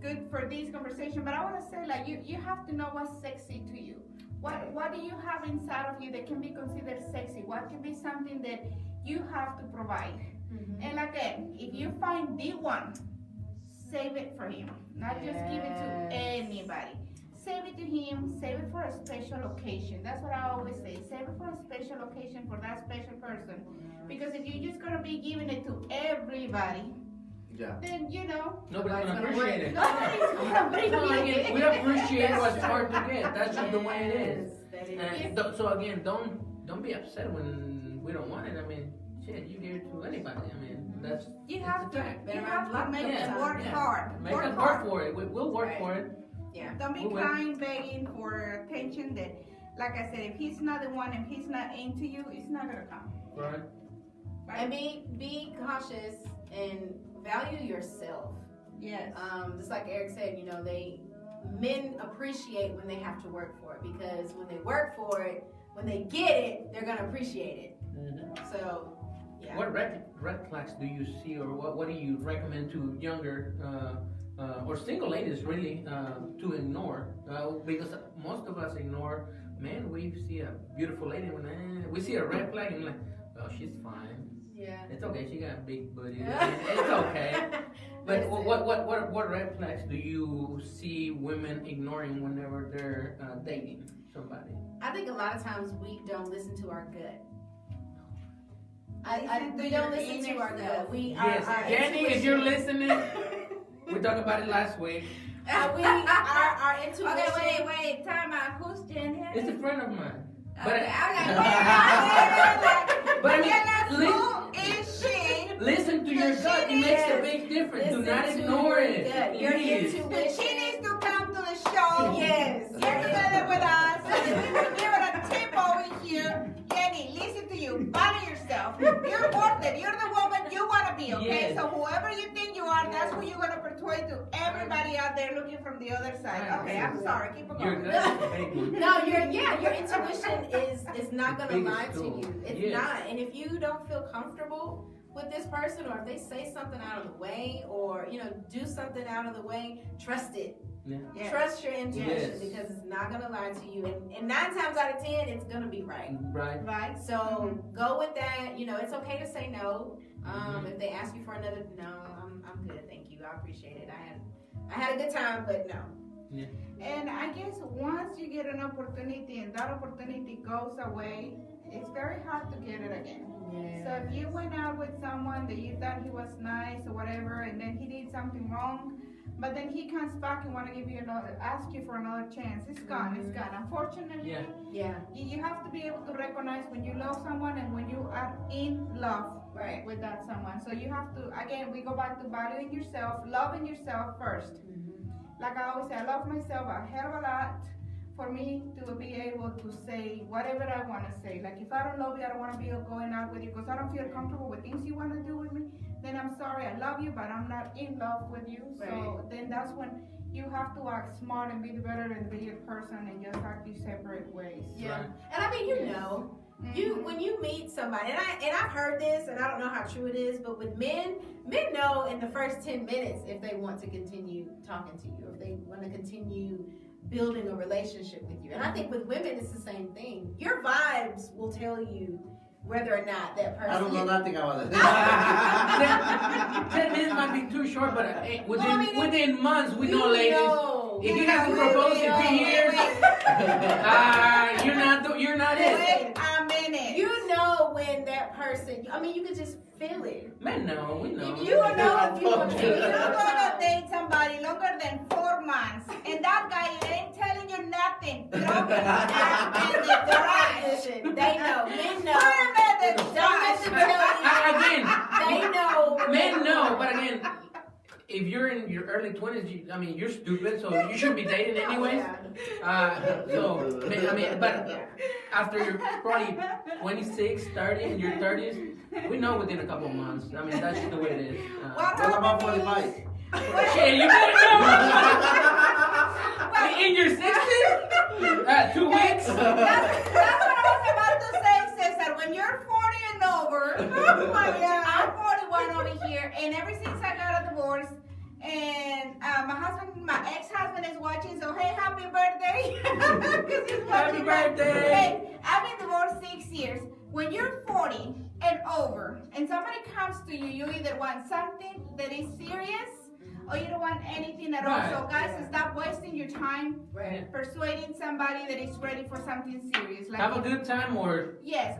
good for this conversation, but I want to say, like, you have to know what's sexy to you. What do you have inside of you that can be considered sexy? What can be something that you have to provide? Mm-hmm. And again, if you find the one, save it for him. Not just give it to anybody. Save it to him, save it for a special occasion. That's what I always say. Save it for a special occasion for that special person. Because if you're just going to be giving it to everybody, then, Nobody's going to appreciate it. nobody's going to appreciate it. We appreciate what's hard to get. That's just the way it is. That is. And so again, don't be upset when we don't want it. I mean, shit, you give it to anybody. I mean, that's You have to make Yeah. it work hard. Make us work for it. We'll work for it. Yeah. Don't be crying, begging for attention. That, like I said, if he's not the one, if he's not into you, it's not gonna come. Right. And be cautious and value yourself. Yes. Just like Eric said, men appreciate when they have to work for it, because when they work for it, when they get it, they're gonna appreciate it. Mm-hmm. So, yeah. What red flags do you see, or what do you recommend to younger or single ladies really to ignore? Because most of us ignore. Man, we see a beautiful lady when we see a red flag and like, well, she's fine. Yeah. It's okay. She got big booty. It's okay. But what red flags do you see women ignoring whenever they're dating somebody? I think a lot of times we don't listen to our gut. We your don't listen to inner our self. gut. Yes, Jenny, if you're listening, we talked about it last week. our intuition. Okay, wait, time out. Who's Jenny? It's a friend of mine. But Okay, but I mean, who is she? listen to your gut. It makes a big difference. Do not ignore it. Your Please. She intuition. needs to come to the show. Yes. Get together with us. We will give her a tip over here. Jenny, listen to you. Value yourself. You're worth it. You're the woman you want to be, okay? Yes. So whoever you think you are, that's who you're going to persuade to everybody out there looking from the other side. Right. Okay, I'm sorry. Keep it Your going. gut is very good. No, your intuition is not gonna biggest lie to tool. you. It's Yes. not. And if you don't feel comfortable with this person, or if they say something out of the way, or do something out of the way, trust it. Yeah. Yes. Trust your intuition, Yes. because it's not gonna lie to you. And 9 times out of 10, it's gonna be right. Right. Right? So go with that. It's okay to say no. If they ask you for another, no, I'm good, thank you. I appreciate it. I had a good time, but no. Yeah. And I guess once you get an opportunity and that opportunity goes away, it's very hard to get it again. So if you went out with someone that you thought he was nice or whatever, and then he did something wrong, but then he comes back and want to ask you for another chance, it's gone, it's gone. Unfortunately, Yeah. Yeah. you have to be able to recognize when you love someone and when you are in love Right. with that someone. So you have to, again, we go back to valuing yourself, loving yourself first. Like I always say, I love myself a hell of a lot for me to be able to say whatever I want to say. Like if I don't love you, I don't want to be going out with you because I don't feel comfortable with things you want to do with me, then I'm sorry, I love you, but I'm not in love with you. So then that's when you have to act smart and be the better and be a person and just act in separate ways. Yeah. Right. And I mean, when you meet somebody, and I've heard this, and I don't know how true it is, but with men know in the first 10 minutes if they want to continue talking to you, or if they want to continue building a relationship with you. And I think with women, it's the same thing. Your vibes will tell you whether or not that person. I don't know nothing about it. 10 minutes might be too short, but within Well, I mean, within months, we you know, ladies. know. If you Yeah, haven't we proposed in know. 2 years, you're not it. Wait a minute. minute. You know when that person. I mean, you can just feel it. Men know, we know. You know if you want If to. you're gonna date somebody longer than 4 months, and that guy ain't telling you nothing, throw him out in the garage. Listen, they know. Men know. Put him in the Don't trash. let them tell Again, you. They know. men know, but again, if you're in your early 20s, I mean, you're stupid, so you shouldn't be dating anyways. But after you're probably 26, 30, in your 30s, we know within a couple of months. I mean, that's just the way it is. What What about happened 45? is- Shit, you better know. In your 60s? 2 weeks? That's what I was about to say, Cesar. When you're 40 and over, oh my God, I'm 41 over here, and ever since I got a divorce, and my ex-husband is watching, so hey, happy birthday. 'Cause he's Happy watching that. birthday. Hey, I've been divorced 6 years. When you're 40 and over, and somebody comes to you, you either want something that is serious, or you don't want anything at all. Right. So guys, stop wasting your time Right. persuading somebody that is ready for something serious. Like, Have a good time or yes.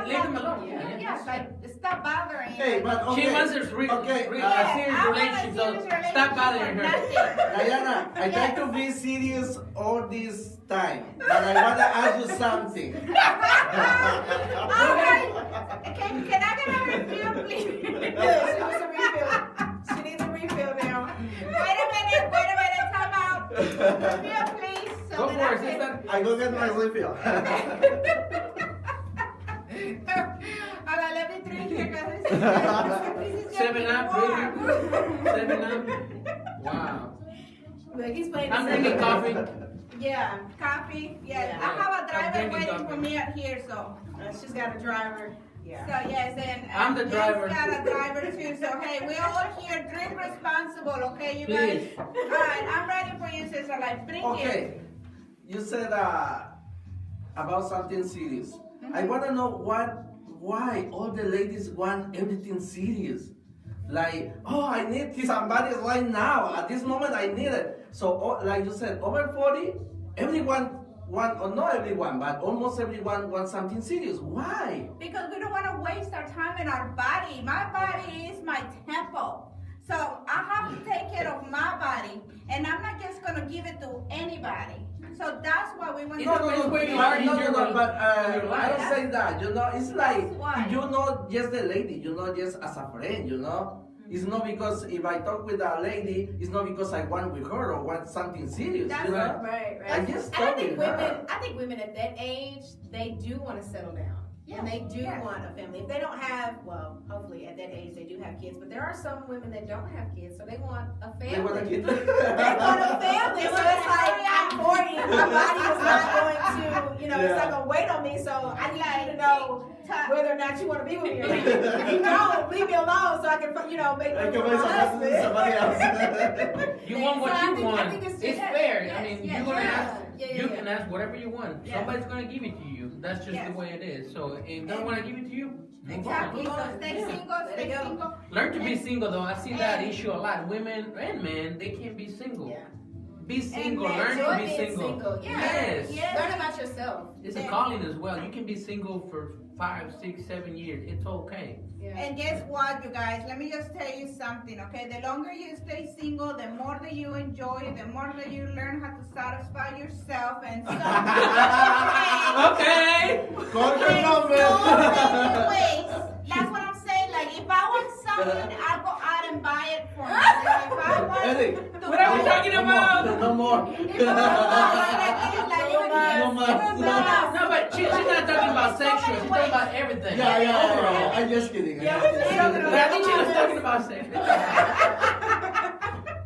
leave them alone. Yeah. Yeah. Like stop bothering. Hey, but okay. she wants a Okay, serious I want a relationship, so serious stop relationship bothering or her. nothing. Diana, I try to be serious all this time, but I want to ask you something. All right. Can I get a refill, please? She wants a refill. She needs a refill now. Wait a minute, time out. Refill, please. So Go that for I it, can- sister. I go get my refill. All right, let me drink here, because this is 7 Up, warm. baby. 7 Up. Wow. Look, he's playing the I'm second drinking coffee. Yeah. Coffee, yes. Yeah. I have a I'm driver drinking waiting coffee. for me out here, so. She's got a driver. So Yeah. yes, and I'm the Jen's driver. got a driver too. So hey, we all here drink responsible, okay, you guys? Please. All right, I'm ready for you, sister. Like, bring it. Okay, you said about something serious. I want to know why all the ladies want everything serious. Like, oh, I need somebody right now. At this moment, I need it. So, like you said, over 40, everyone want, or not everyone, but almost everyone wants something serious. Why? Because we don't want to waste our time in our body. My body is my temple. So I have to take care of my body, and I'm not just gonna give it to anybody. So that's why we want It's to. the way you are in your but your I don't life. say that. You know, it's like Why? you're not just a lady. You're not just as a friend. You know, it's not because if I talk with a lady, it's not because I want with her or want something serious. That's you know? Right, I right. just And I talk think with her. women, I think women at that age, they do want to settle down. And they do Yes. want a family. If they don't have, well, hopefully at that age they do have kids, but there are some women that don't have kids, so they want a family. They want a kid. They want a family, so it's like I'm 40, my body is not going to, you know, it's not going to wait on me, so I need you to know whether or not you want to be with me or not. If you don't, leave me alone so I can, you know, make I room can for find my somebody husband. You want what So I you think- I want. think it's It's just- fair. yes, I mean, yes, you're gonna yeah. ask. You can ask whatever you want. Yeah. Somebody's gonna give it to you. That's just Yes. the way it is. So if they don't want to give it to you, move Exactly. on. So stay Yeah. single, Let stay it go. single. Learn to be single though. I see that And- issue a lot. Women and men, they can't be single. Yeah. Be single. men Learn enjoy to be being single. single. Yeah. Yes. Yes. Learn about yourself. It's a Yeah. calling as well. You can be single for 5, 6, 7 years. It's okay. Yeah. And guess what, you guys? Let me just tell you something, okay? The longer you stay single, the more that you enjoy it, the more that you learn how to satisfy yourself and so Okay. Call your in number. so many ways. That's what I'm saying. Like, if I want something, I'll go out and buy it for me. Like, if I want Eddie, to What are we buy- talking about? No more. No more. No, but she's not talking about sexual. She's talking about everything. Yeah. I'm just kidding. Yeah, we're just joking But I think she was talking about sex.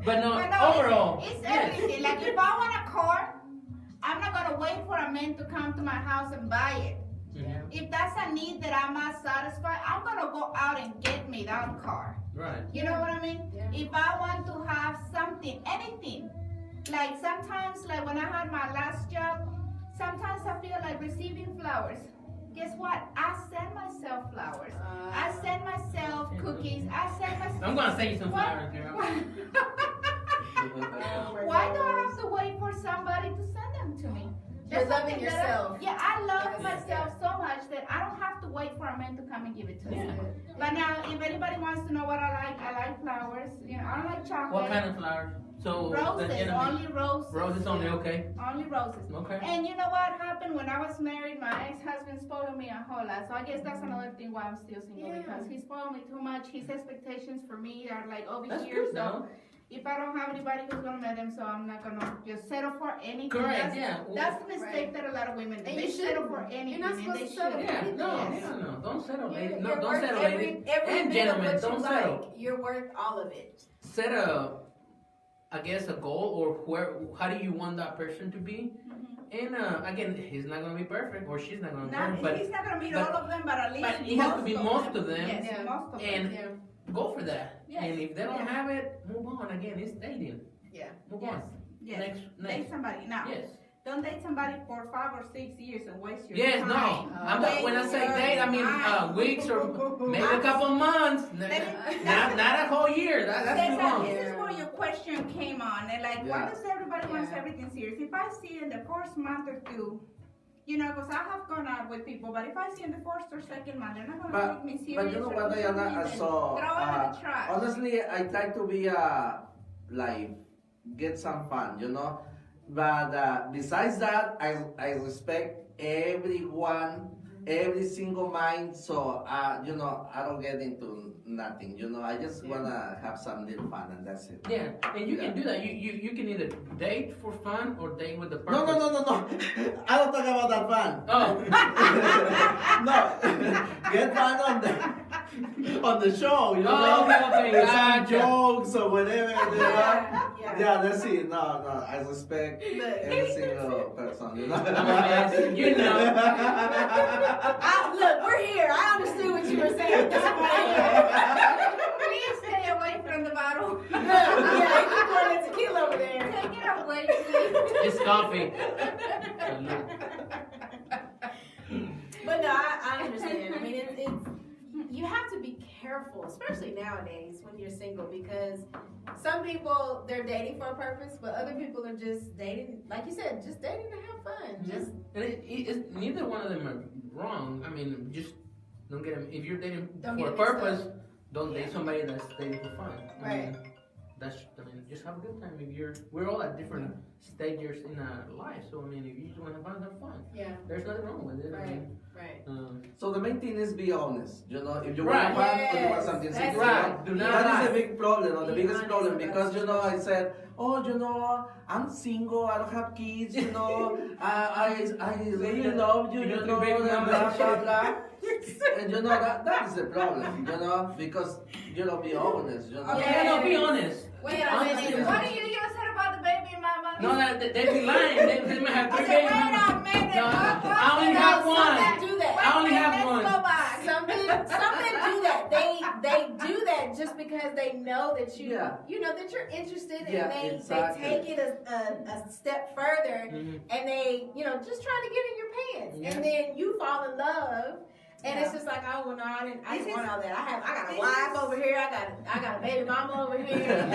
But no, But no, overall, it's yes. everything. Like, if I want a car, I'm not gonna wait for a man to come to my house and buy it. Mhm. If that's a need that I'm not satisfied, I'm gonna go out and get me that car. Right. You know what I mean? Yeah. If I want to have something, anything, like sometimes, like when I had my last job, sometimes I feel like receiving flowers. Guess what? I send myself flowers. I send myself cookies. I send myself. I'm gonna send you some What? flowers, girl. Why do I have to wait for somebody to send them to me? Yeah, You're It's loving something that yourself. I love Yes. myself so much that I don't have to wait for a man to come and give it to me. Yeah. But now, if anybody wants to know what I like flowers. You know, I don't like chocolate. What kind of flowers? So Roses, only roses. Roses only, okay. Only roses. Okay. And you know what happened when I was married? My ex-husband spoiled me a whole lot. So I guess that's another thing why I'm still single, Yeah. because he spoiled me too much. His expectations for me are like over That's here. good, So though. if I don't have anybody who's gonna met them, so I'm not gonna just settle for anything. Correct, yeah. That's the mistake that a lot of women do. And They you settle shouldn't. for anything, You're not and supposed they to settle should. for Yeah, anything. no, Yes. no, don't settle, You're, ladies. No, you're don't worth settle, ladies. every And bit gentlemen, of what don't you settle. like. You're worth all of it. Set I guess, a goal or how do you want that person to be? And again, he's not gonna be perfect or she's not gonna be perfect, He's not gonna meet but- all of them, but at least but it has to be most of them. Yes, Yeah. most of And- them. Yeah. but go for that. Yes. And if they don't Yeah. have it, move on. Again, it's dating. Yeah. Move Yes. on. Yes. Next, Date next. somebody now. Yes. Don't date somebody for 5 or 6 years and waste your Yes, time. no. I'm not, when I say date, I mean weeks or maybe a couple months. Not a whole year. That's too long. This is where your question came on. And like, why Yeah. does everybody wants Yeah. everything serious? If I see in the first month or two, you know, because I have gone out with people, but if I see in the first or second month, they're not going to take me serious. But you know or what, do some Diana? reason. So, Throw it in the trash. honestly, I try to be like get some fun, you know. But besides that, I respect everyone, every single mind. So you know, I don't get into nothing. You know, I just wanna have some little fun, and that's it. Yeah, and you can do that. You can either date for fun or date with the purpose. No. I don't talk about that fun. Oh, No, get fun on the show. You know, Oh, okay, With some gotcha. jokes or whatever. You know? Yeah. That's it. No, I respect every single person. You know. I'm a mess. You know. Look, we're here. I understood what you were saying. That's why I'm here. Please stay away from the bottle. Yeah, you pouring that tequila over there. Take it away, please. It's coffee. But no, I understand. I mean, it's you have to be careful, especially nowadays when you're single, because some people they're dating for a purpose, but other people are just dating, like you said, just dating to have fun. Just And it's, neither one of them are wrong. I mean, just don't get them. If you're dating Don't for a get mixed purpose, up. don't date somebody that's dating for fun. I Right. mean, just have a good time. We're all at different stages in our life. So I mean, if you just want to have fun. yeah, There's nothing wrong with it. I right, mean, right. So the main thing is be honest. You know, if you Right. want fun or you want Yes, something that's serious, right. Do not that lie. is a big problem, or the Be biggest honest problem, about because the you know I said, oh, you know, I'm single, I don't have kids, you know, I really love you, You you don't know, do baby blah mama. blah blah. And you know that is the problem, you know, because you know, be honest, you know. yeah, no, be honest. Wait a Honestly, minute. What do you just said about the baby mama? No, they be lying. They might have I three said, babies. wait a minute. No, I only have Some one. men do that. I only have Let's one. go back. Some men do that. They do that just because they know that you know that you're interested, and Yeah, they exactly. take it a step further, Mhm. and they just trying to get in your pants, Yeah. and then you fall in love. And Yeah. it's just like, oh well, no, I didn't This want is- all that. I got a this wife is- over here. I got a baby mama over here.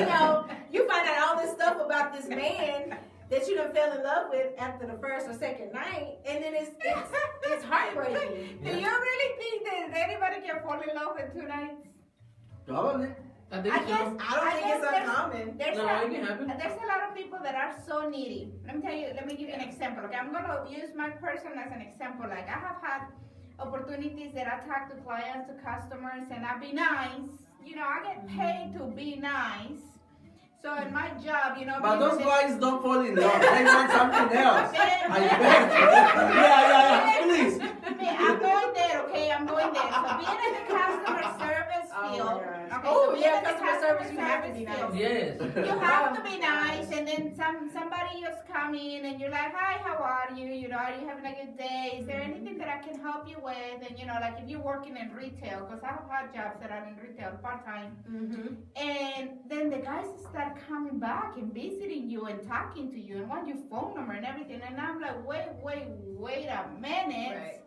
You find out all this stuff about this man that you done fell in love with after the first or second night, and then it's heartbreaking. Do you really think that anybody can fall in love in 2 nights? Probably. I think I so. guess- I don't I think guess it's there's- uncommon. There's No, a, it can happen. there's a lot of people that are so needy. Let me give you an example. Okay, I'm gonna use my person as an example. Like I have had opportunities that I talk to clients, to customers, and I be nice. I get paid to be nice. So in my job, But being those the- guys don't fall in love. They want something else. Then- I bet. Yeah. Please. I'm going there, okay? I'm going there. So being in the customer service Oh, my field. gosh. Okay, Oh, so being yeah, in the customer service, you have to be service nice. field, Yes. you have to be nice, and then somebody just come in and you're like, hi, how are you? Are you having a good day? Is there anything that I can help you with? And like if you're working in retail, because I have had jobs that are in retail part-time, Mm-hmm. and then the guys start coming back and visiting you and talking to you and want your phone number and everything, and I'm like, wait a minute.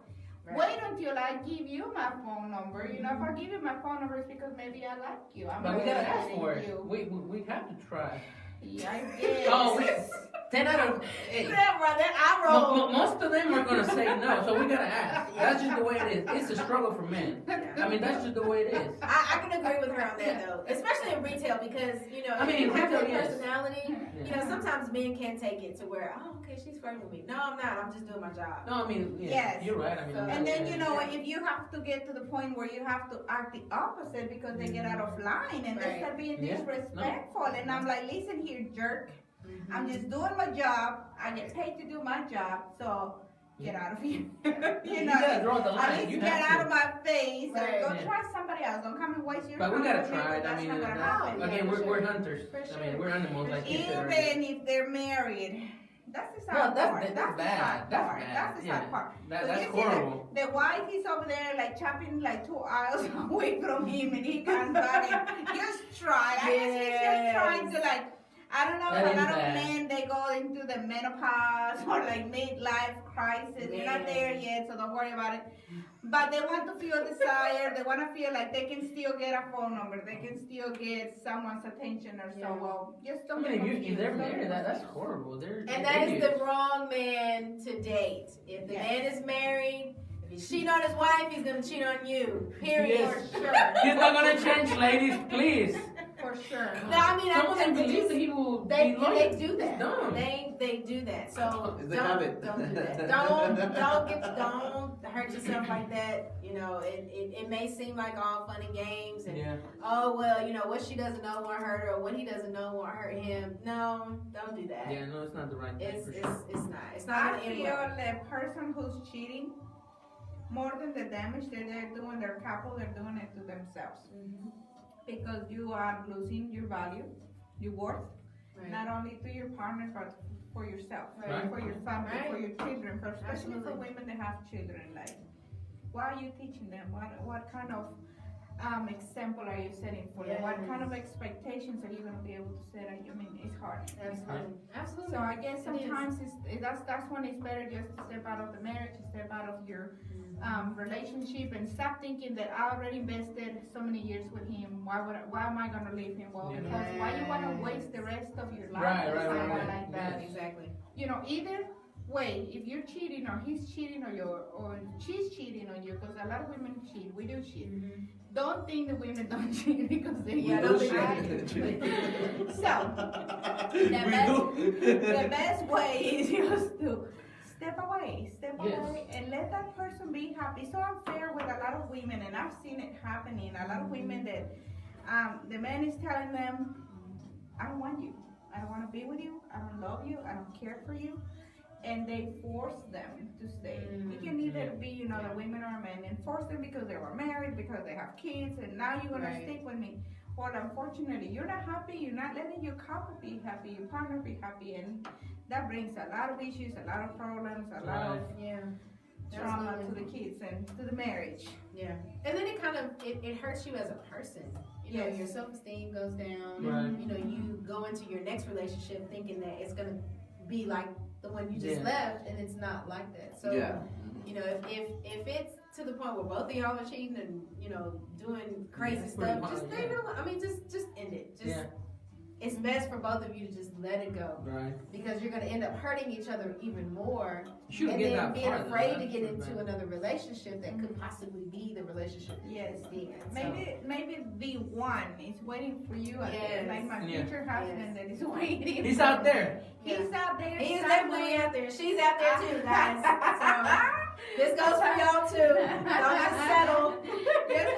Right. Wait until I give you my phone number. If I give you my phone number, it's because maybe I like you. I'm But we gotta ask interested for in it. you. We have to try. Yeah, I did. Oh, 10 out of 8. Yeah, brother, I roll. Most of them are gonna say no, so we gotta ask. That's just the way it is. It's a struggle for men. I mean, that's just the way it is. I can agree with her on that though, especially in retail because I mean, if you have retail, that yes. personality. Sometimes men can't take it to where, oh, okay, she's flirting with me. No, I'm not. I'm just doing my job. No, I mean, Yes. you're right. I mean, And then if you have to get to the point where you have to act the opposite because they get out of line and they start being disrespectful, and I'm like, listen here, jerk. I'm just doing my job. I get paid to do my job, so get out of here. you gotta draw the line. At least You get have out of my face or Right. go try somebody else. Don't come and waste your But time. we gotta with me, try it. because I that's mean, not gonna that's- happen. again, For we're sure. hunters. For I sure. mean, we're animals like you said. Even if they're married. That's the No, sad that's part. bad. That's the That's sad bad. part. That's the sad part. That's You see horrible. The wife is over there like chopping like 2 aisles away from him and he can't back it. Just try. I guess he's just trying to like, I don't know, That a is lot of bad. men, they go into the menopause or like midlife crisis. You're not there yet, so don't worry about it. But they want to feel desired. They want to feel like they can still get a phone number. They can still get someone's attention or so. Well, just I don't mean, get if confused. they're Don't get married, that's confused. horrible. They're And that is idiots. the wrong man to date. If the man is married, if he cheat on his wife, he's gonna cheat on you. Period. Yes. For sure. He's not gonna change, ladies, please. For sure. No, I mean, Some of them I believe that he will they be loyal. do that. It's dumb. They do that. So It's a don't habit. do that. Don't hurt yourself like that. It may seem like all fun and games and Yeah. oh well, what she doesn't know won't hurt her or what he doesn't know won't hurt him. No, don't do that. Yeah, no, it's not the right thing It's for it's, sure. it's not. It's not I gonna end feel well. the person who's cheating, more than the damage that they're doing their couple, they're doing it to themselves. Mhm. Because you are losing your value, your worth, Right. not only to your partner, but for yourself, Right. for your family, Right. for your children, especially for Absolutely. women that have children. Like, what are you teaching them? What kind of example are you setting for them? What kind of expectations are you going to be able to set? I mean, it's hard. It's hard. Absolutely. Absolutely. So I guess It is. sometimes that's when it's better just to step out of the marriage, to step out of your relationship, and stop thinking that I already invested so many years with him. Why am I gonna leave him? Well, Yeah. because why you wanna waste the rest of your life Right, with right, someone right. like that? Exactly. Either way, if you're cheating or he's cheating or she's cheating on you, because a lot of women cheat. We do cheat. Don't think the women don't cheat because they Yeah, don't don't cheat. cheat. So the best way is just to step away and let that person be happy. It's so unfair with a lot of women, and I've seen it happening. A lot of women that the man is telling them, I don't want you, I don't want to be with you, I don't love you, I don't care for you, and they force them to stay. It can either be the women or men, and force them because they were married, because they have kids, and now you're gonna stick with me. Well, unfortunately, you're not happy. You're not letting your couple be happy, your partner be happy, and that brings a lot of issues, a lot of problems, a lot of Yeah. trauma to Absolutely. the kids and to the marriage. Yeah. And then it kind of it hurts you as a person. Yes. Your self-esteem goes down. Right. You go into your next relationship thinking that it's gonna be like the one you just Yeah. left, and it's not like that. So Yeah. if it's to the point where both of y'all are cheating and doing crazy that's pretty stuff, just hard, leave yeah. it alone. I mean, just end it. Just Yeah. it's best for both of you to just let it go, Right. because you're gonna end up hurting each other even more, You shouldn't and get then that being far, though. afraid to That's get pretty into bad. another relationship that could possibly be the relationship that Yes. you're in. So- Maybe the one is waiting for you out there, Yes. like my Yeah. future husband that is waiting. He's for out me. there. He's out there. He's somewhere. definitely out there. She's out there too, guys. So this goes for y'all too. Don't just settle.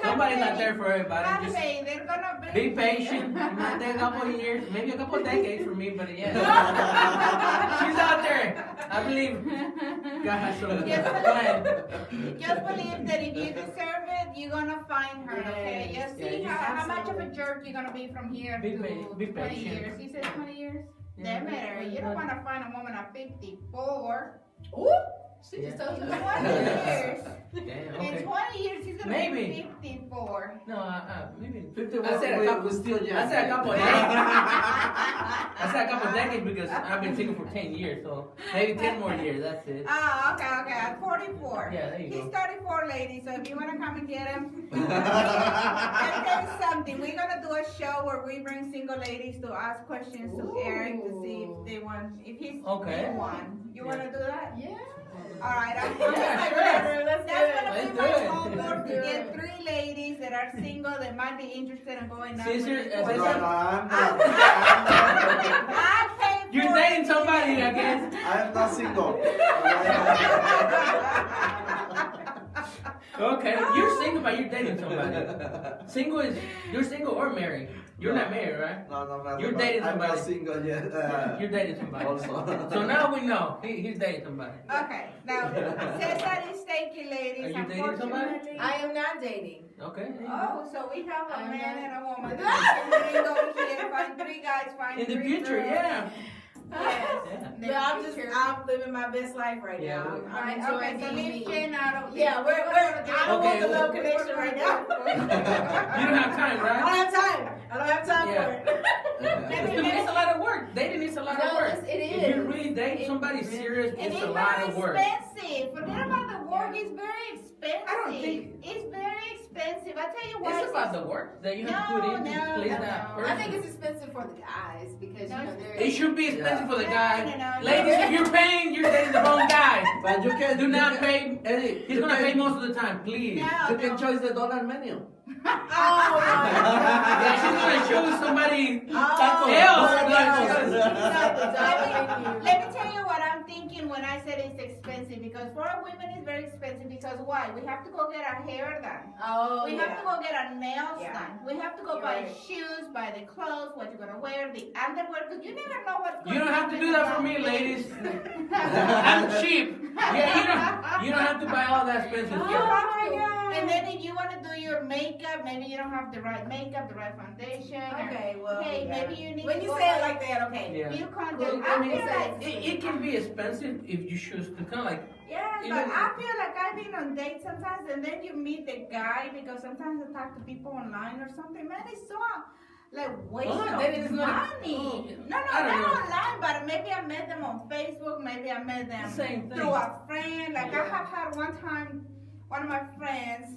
Somebody's out there for everybody. Just Anyway, they're gonna be patient. It might take a couple of years, maybe a couple of decades for me, but yeah. She's out there. I believe God has some plan. Just believe that if you deserve it, you're gonna find her, okay? Yes. Just see Yeah, how much of a absolutely. jerk you're gonna be from here Be to pa- be 20 patient. years. He said 20 years? Yeah. That matter. You don't wanna find a woman at 54. Ooh, she just Yeah. told you 20 that. years. Damn, In okay. 20 years, he's gonna Maybe. be 54. No, maybe. 51 I said a couple. was still young. I said a couple of decades. I said a couple of decades because I've been single for 10 years, so maybe 10 more years. That's it. Oh, okay. At 44. Yeah, there you He's go. 34, ladies, so if you wanna come and get him. Let me tell you something. We're gonna do a show where we bring single ladies to ask questions to Eric to see if they want one. If he's Okay. one, you want to do that? Yeah. All right, I'm Yeah, sure. Let's do That's it. gonna be Let's my do it. homework to Do get it. 3 ladies that are single that might be interested in going out. Caesar, with me. Caesar. No, no, I pay You're for dating it. somebody, I guess. I'm not single. Okay, you're single, but you're dating somebody. Single is you're single or married. You're not married, right? No, no, You're dating I'm not somebody. single yet. You're dating somebody. Also. So now we know he's dating somebody. Okay, now Cesar is taking ladies. Are you dating somebody? Unfortunately- I am not dating. Okay. Oh, so we have a I'm man not- and a woman. Three over here, find 3 guys, find In the 3 future, girls. yeah. Yes. Yeah. In the But future. I'm living my best life right Yeah, now. we- I'm Right, enjoying okay, so being leave me. Jen out of this. Yeah, I don't Okay, want the well- love connection right now. You don't have time, I right? don't have time. I don't have time Yeah. for it. It's a lot of work. Dating is a lot of No, work. it If you is. really date It somebody really- serious, And it's it's a lot very of work. expensive. Forget about the work. It's very expensive. I don't think- it's very expensive. I tell you why. It's about the work that you have to put in to No, please no, that no. person. I think it's expensive for the guys because, you know, It they're... should be expensive for the guy. No. Ladies, if you're paying, you're dating the wrong guy. But you can Do not pay. Eddie, He's gonna pay most of the time, please. No. You can choose the dollar menu. Oh, my Yeah, she's gonna choose somebody Oh, else. no, Like, no, no. Let me tell you what I'm thinking when I said it's expensive. Because for our women, it's very expensive. Because why? We have to go get our hair done. Oh, We have to go get our nails Yeah. done. We have to go You're buy right. shoes, buy the clothes, what you're gonna wear, the underwear. Because you never know what's going You don't have to do that for me, ladies. I'm cheap. Yeah, you don't have to buy all that expensive You stuff. have my to. God. And then if you want to do your makeup, maybe you don't have the right makeup, the right foundation. or, Okay, well, hey, yeah. maybe you need When to you go say it buy- like that, okay. Yeah. You can't Well, do. I I mean, feel say- like It can be expensive if you choose to kind of like. yeah, Even- but I feel like I've been on dates sometimes, and then you meet the guy because sometimes I talk to people online or something. Man, it's so like waste Online of dating is not- money. Oh, No, I don't not know. online, but maybe I met them on Facebook. Maybe I met them Same thing. through a friend. Like I Yeah. have had one time, one of my friends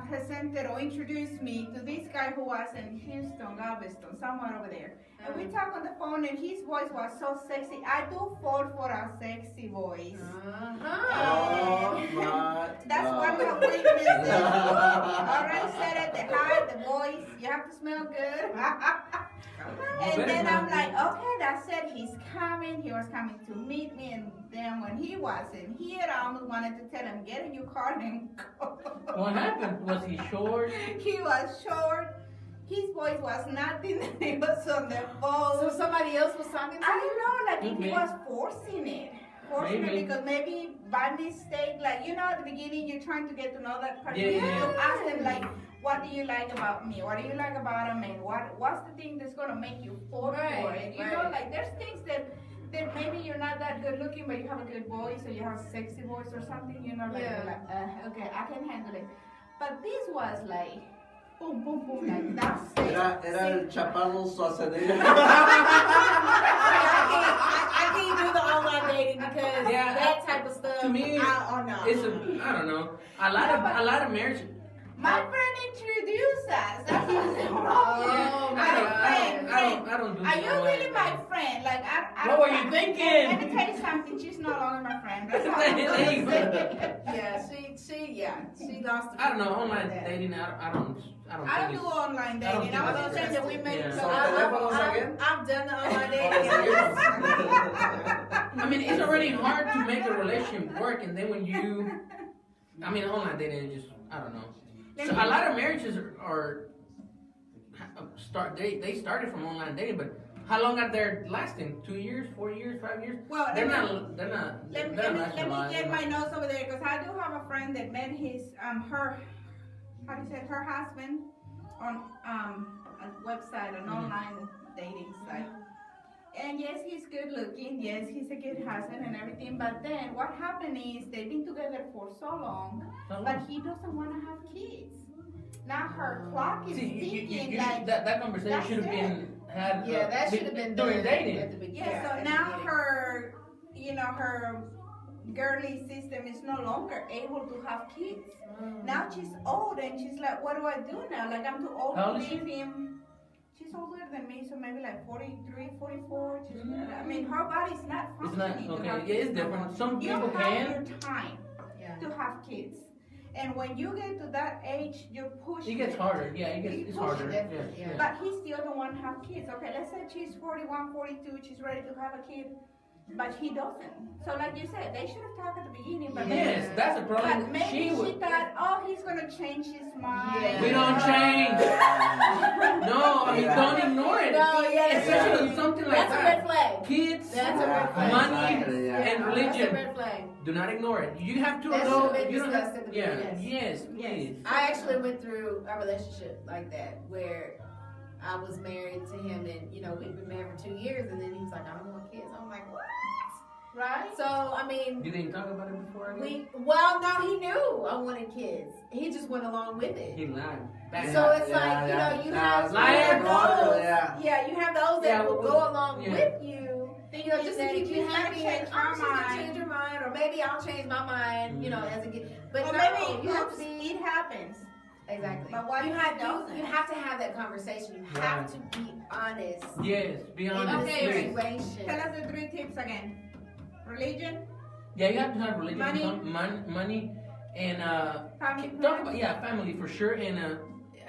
presented or introduced me to this guy who was in Houston, Galveston, somewhere over there. And we talked on the phone, and his voice was so sexy. I do fall for a sexy voice. Oh my That's God. one of the weaknesses. Already said it, the height, the voice, you have to smell good. And then I'm like, okay, that's it. He's coming. He was coming to meet me. And then when he wasn't here, I almost wanted to tell him, get in your car and go. What happened? Was he short? He was short. His voice was nothing. He was on the phone. So somebody else was talking to I you? don't know, like if he Okay. was forcing it. Forcing Maybe. it because maybe by mistake, like, you know, at the beginning you're trying to get to know that person. Yeah, yeah. You ask them, like, what do you like about me? What do you like about a man? What's the thing that's going to make you fall for Right, it? You know, right. like, there's things that maybe you're not that good looking, but you have a good voice or you have a sexy voice or something, you know, like, Yeah. you're like okay, I can handle it. But this was like, boom, boom, boom, like, that's it. Era el chaparro Schwarzenegger. I can't do the online dating because Yeah, that type of stuff. to me, I don't know. It's I don't know. A lot of marriage. My friend introduced us. That's what I'm Oh, my God. I don't do Are you online really my dating. friend? Like, I What were you thinking? Let me tell you something. She's no longer my friend. That's all I'm There gonna you go. say. she lost the I don't know online that. dating. I don't I don't think do it's. online I don't dating. think I was it's gonna say that we met. Yeah. So teléfonos again? I've done the online dating. I mean, it's already hard to make a relationship work, and then when you, I mean, online dating is just I don't know. So a lot of marriages are they started from online dating, but how long are they lasting? 2 years, 4 years, 5 years? Well, They're let me- not. They're not. Let they're me, not let me lasting get a my lot. notes over there because I do have a friend that met his her how do you say it, her husband on a website, an online dating site. And yes, he's good looking. Yes, he's a good husband and everything. But then what happened is they've been together for so long, but he doesn't want to have kids. Now her clock is See, ticking you like. that conversation that's should have been had. Yeah, that should have been during done dating. at the beginning. Yeah, so at the now beginning. her, her girly system is no longer able to have kids. Now she's old and she's like, what do I do now? Like, I'm too old How to old is she? leave him. she's older than me, so maybe like 43, 44. I mean, her body's not It's not functioning. okay. to have Yeah, it's kids no more. different. Some You people have can. your time Yeah. to have kids. And when you get to that age, you're pushing. It gets harder. Yeah, it's harder. Yeah, Yeah. yeah. But he's the other one have kids. Okay, let's say she's 41, 42, she's ready to have a kid, but he doesn't. So like you said, they should have talked at the beginning. But Yes, that's the problem. But maybe She she would. thought, oh, he's gonna change his mind. Yeah. We don't change. No, I mean, Yeah. don't ignore it. No, yeah, Especially with something like That's a red that. flag. Kids, That's a red flag. money, Exactly, yeah. and That's a religion. red flag. Do not ignore it. You have to That know. should've been You don't discussed have. at the Yeah. beginning. Yes. Please. I actually went through a relationship like that where I was married to him, and we'd been married for 2 years, and then he was like, "I don't want kids." I'm like, "What?" Right? So I mean, You didn't talk about it before. Again? he knew I wanted kids. He just went along with it. He lied. So it's like, you have those. Yeah. You have those that Yeah, will well, go along yeah. with you. Just to keep you He's gonna happy, change and my I'm just gonna mind. change your mind, or maybe I'll change my mind, as a kid. But Or no, maybe you have to oops, be it happens. exactly. But what you if have it doesn't? you have to have that conversation. You have to be honest Yes. Be in honest. the Okay, please. situation. Tell us the 3 tips again. Religion, Yeah, you have to have religion, Money. money, and family, talk about family for sure. And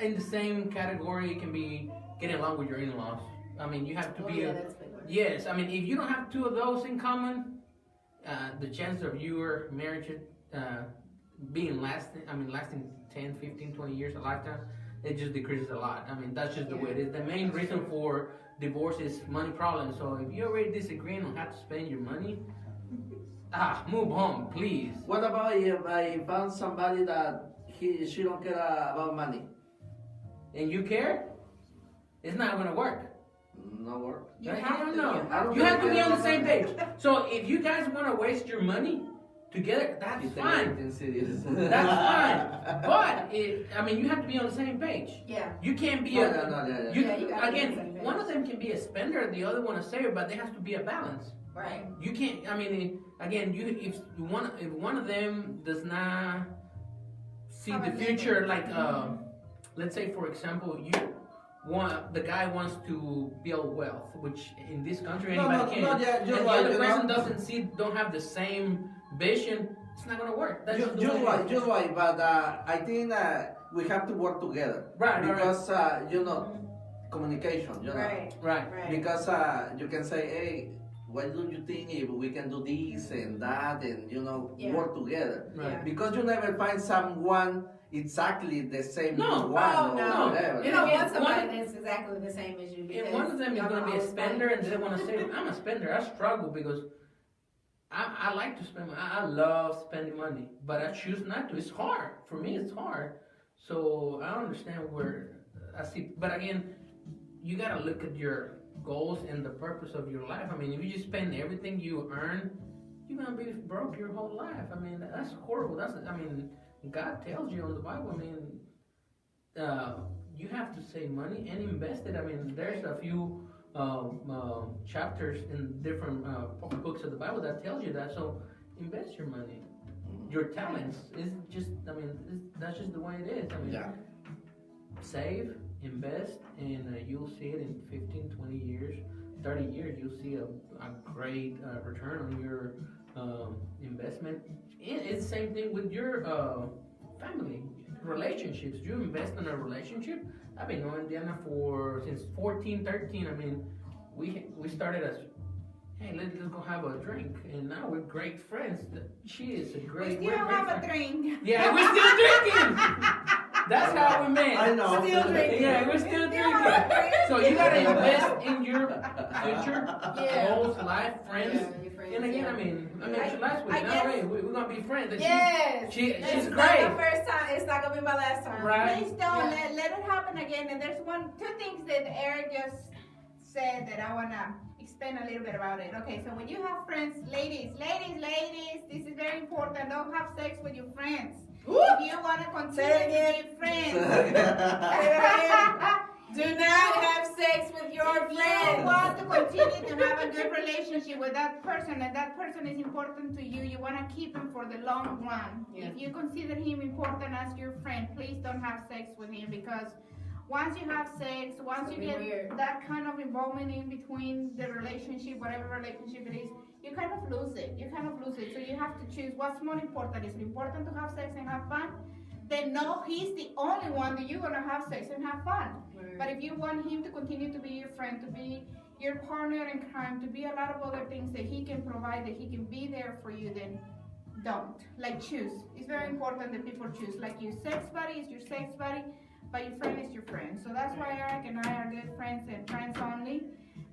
in the same category, it can be getting along with your in-laws. I mean, you have to Oh, be. yeah, that's a big one. Yes, I mean, if you don't have 2 of those in common, the chance of your marriage lasting 10, 15, 20 years, a lifetime, it just decreases a lot. I mean, that's just the way it is. The main reason for divorce is money problems. So if you already disagree on how to spend your money, move on, please. What about if I found somebody that she don't care about money? And you care, it's not gonna work. No work. You Right? have I don't to, know. you You have to be on the same page. So if you guys want to waste your money together, that's fine. Serious. That's fine. But you have to be on the same page. Yeah. You can't be No, a. no, no, yeah. You, Yeah, you gotta be on the same again, page. one of them can be a spender, the other one a saver, but there has to be a balance. Right. You can't. I mean, again, if one of them does not see Have the a future, like let's say for example, the guy wants to build wealth, which in this country No, anybody no, can. no, yeah, And just the like, other you person know- don't have the same vision. It's not gonna work. That's just the way it is. Just why, but I think we have to work together. Right, Because communication. Right. Right. Right. Because you can say, hey, what do you think if we can do this and that, and Yeah. work together? Right. Because you never find someone exactly the same No. one Oh or no. whatever. You don't Yeah. want somebody that's exactly the same as you. And because one of them is y'all going to be a always spender, fight. and they want to say, I'm a spender. I struggle because I like to spend money. I love spending money, but I choose not to. It's hard. For me, it's hard. So I understand where I see. But again, you got to look at your goals and the purpose of your life. I mean, if you just spend everything you earn, you're going to be broke your whole life. I mean, that's horrible. God tells you on the Bible, you have to save money and invest it. I mean, there's a few chapters in different books of the Bible that tells you that. So invest your money, your talents. That's just the way it is. I mean, Yeah. save, invest, and you'll see it in 15, 20 years, 30 years. You'll see a great return on your investment. It's the same thing with your family relationships. You invest in a relationship. I've been knowing Diana since 14, 13. I mean, we started as, hey, let's go have a drink, and now we're great friends. She is a We great. still we're great have a friends. drink. Yeah, we're still drinking. That's how we met. I know. Still drinking. Yeah, we're still Still have a drinking. drink. So you gotta invest in your future, Yeah. goals, life, friends. Yeah, your friends, And again, yeah. she last week. I Now, guess- hey, we're gonna be friends. And Yes. she's It's great. not the first time. It's not gonna be my last time. Right. Please don't Yeah. let it happen again. And there's two things that Eric just said that I wanna explain a little bit about it. Okay, so when you have friends, ladies, this is very important. Don't have sex with your friends. Woo! If you wanna Say it continue again. to be friends. Do not have sex with your If you friends. want to continue to have a good relationship with that person, and that person is important to you, you want to keep him for the long run. Yeah. If you consider him important as your friend, please don't have sex with him, because once you have sex, once you get weird. that kind of involvement in between the relationship, whatever relationship it is, you kind of lose it. You kind of lose it. So you have to choose what's more important. Is it important to have sex and have fun? Then no, he's the only one that you're gonna have sex and have fun. Right. But if you want him to continue to be your friend, to be your partner in crime, to be a lot of other things that he can provide, that he can be there for you, then don't. Like, choose. It's very important that people choose. Like, your sex buddy is your sex buddy, but your friend is your friend. So that's why Eric and I are good friends and friends only,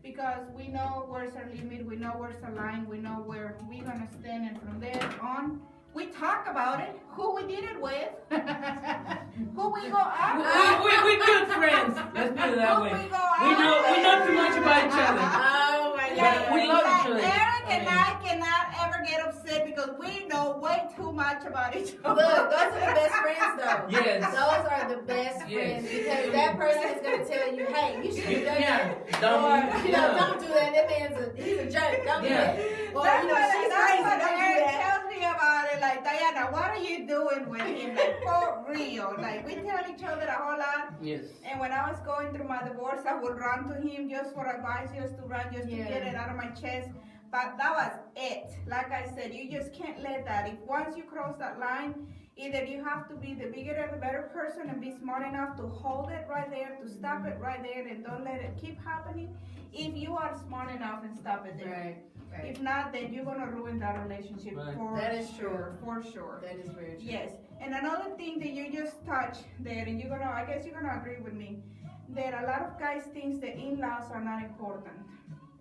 because we know where's our limit, we know where's the line, we know where we're gonna stand, and from there on, we talk about it, who we did it with, who we go out with, We good friends. Let's put it that who way. we go We out know too much about each other. Oh my Like, God. we love each other. Eric and I cannot ever get upset because we know way too much about each Look, other. those are the best friends, though. Yes. Those are the best Yes. friends because that person is going to tell you, hey, you should have done Yeah. that. Don't Or, be- don't do that. That man's he's a jerk. Don't do Yeah. that. Or, That's she's what crazy. Eric Don't do that. tells me about it. Like, Diana, what are you doing with him? Like, for real. Like, we tell each other a whole lot. Yes. And when I was going through my divorce, I would run to him just for advice, just to run, just to Yeah. get it out of my chest. But that was it. Like I said, you just can't let that. If once you cross that line, either you have to be the bigger and the better person and be smart enough to hold it right there, to stop it right there, and don't let it keep happening. If you are smart enough and stop it there. Right. Right. If not, then you're gonna ruin that relationship Right. for That is sure, true. for sure. That is very true. Yes, and another thing that you just touched there, and I guess you're gonna agree with me, that a lot of guys think the in-laws are not important,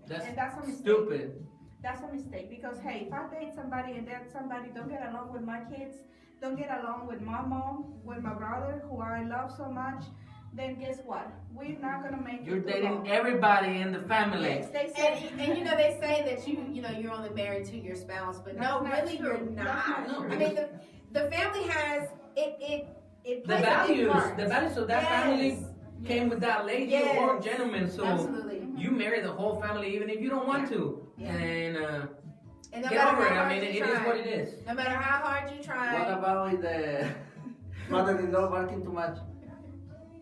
and that's a mistake. Stupid. That's a mistake because hey, if I date somebody and that somebody don't get along with my kids, don't get along with my mom, with my brother, who I love so much, then guess what? We're not gonna make You're it too dating long. everybody in the family. Yes, they say. And you know they say that you're only married to your spouse, but no, That's not really true. you're That's not. not true. I mean the family has it The plays a big values, part. the values of that Yes. family came with that lady Yes. or gentleman. So Absolutely. you marry the whole family even if you don't want to. Yeah. And And no get matter over it. how I hard mean, you it try, is what it is. no matter how hard you What try, about with the mother-in-law working too much?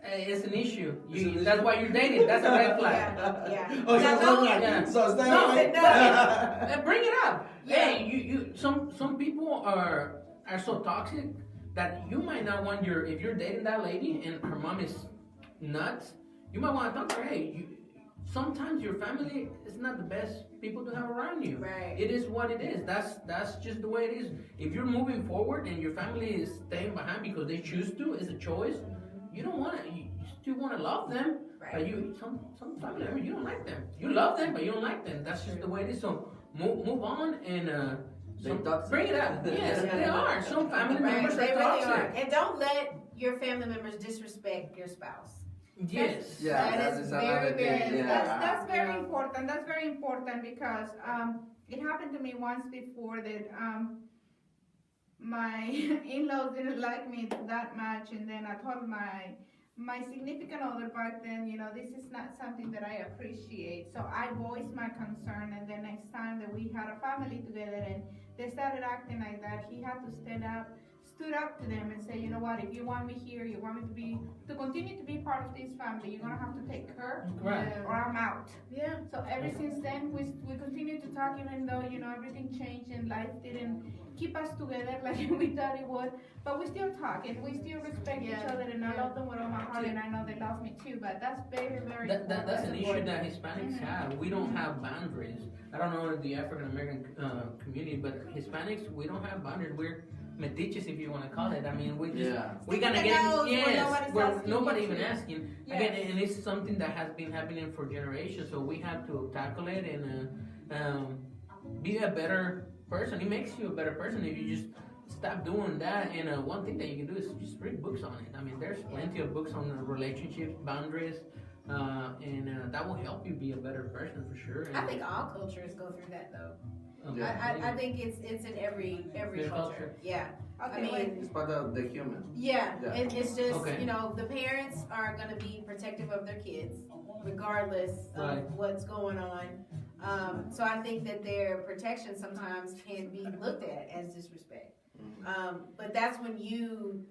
It's an issue. It's an That's issue. why you're dating. That's a red flag. yeah. Oh, so Yeah, it's no, not like, yeah. so it's not No, like, no. Bring it up. Yeah. Hey, some people are so toxic that you might not want if you're dating that lady and her mom is nuts, you might want to talk to her. Hey, sometimes your family is not the best people to have around you. Right. It is what it is. That's just the way it is. If you're moving forward and your family is staying behind because they choose to, it's a choice. You don't want to. You still want to love them, Right. but some family members you don't like them. You love them, but you don't like them. That's just the way it is. So move on and They toxic. bring it up. Yes, they are. Some family Right, members they are really toxic. are. And don't let your family members disrespect your spouse. Yes. Yeah, That that is is very, another very- thing. That's Yeah. very Yeah. important. That's very important because it happened to me once before that my in-laws didn't like me that much, and then I told my significant other back then, this is not something that I appreciate. So I voiced my concern, and the next time that we had a family together and they started acting like that, he had to stood up to them and say, you know what, if you want me here, you want me to continue to be part of this family, you're gonna have to take her Right. or I'm out. Yeah. So ever since then, we continue to talk, even though, everything changed and life didn't keep us together like we thought it would. But we still talk and we still respect each Yeah. other, and I Yeah. love them with all my heart, and I know they love me too. But that's very, very important. That's an issue important. that Hispanics have. We don't have boundaries. I don't know the African American community, but Hispanics, we don't have boundaries. We're metiches, if you want to call it. I mean, we just Yeah. we're gonna Sticking the nose where yes, nobody's where asking nobody you even to. asking. Yes. Again, and it's something that has been happening for generations. So we have to tackle it and be a better person. It makes you a better person if you just stop doing that. And one thing that you can do is just read books on it. I mean, there's plenty of books on relationships, boundaries, and that will help you be a better person for sure. I And, think all cultures go through that though. Yeah. I think it's in every Your culture. culture. Yeah. Okay, I mean, wait. It's part of the human. Yeah, Yeah. and it's just, Okay. the parents are going to be protective of their kids, regardless of Right. what's going on. So I think that their protection sometimes can be looked at as disrespect. But that's when you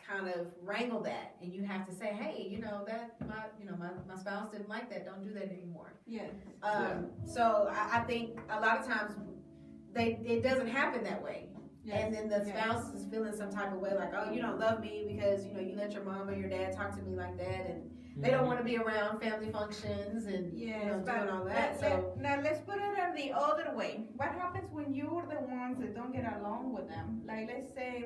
kind of wrangle that, and you have to say, hey, that my spouse didn't like that. Don't do that anymore. Yes. So I think a lot of times it doesn't happen that way. Yes. And then the spouse is feeling some type of way, like, oh, you don't love me because you let your mom or your dad talk to me like that, and they don't want to be around family functions and doing all that. Now let's put it in the other way. What happens when you're the ones that don't get along with them? Like, let's say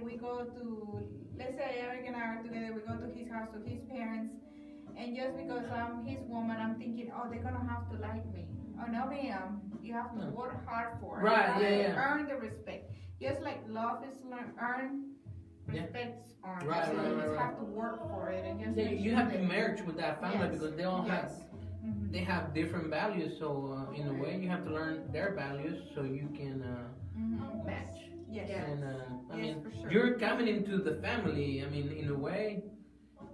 Eric and I are together, we go to his house, to his parents, and just because I'm his woman, I'm thinking, oh, they're gonna have to like me. Oh no, ma'am, you have to work hard for it. Right, Earn the respect. Just like love is earned, respect's earned. Right, so right, you just right. have to work for it and just You have to merge with that family because they all have Mm-hmm. they have different values. So in a way, you have to learn their values so you can match. Yes. And I mean, for sure. you're coming into the family. I mean, in a way,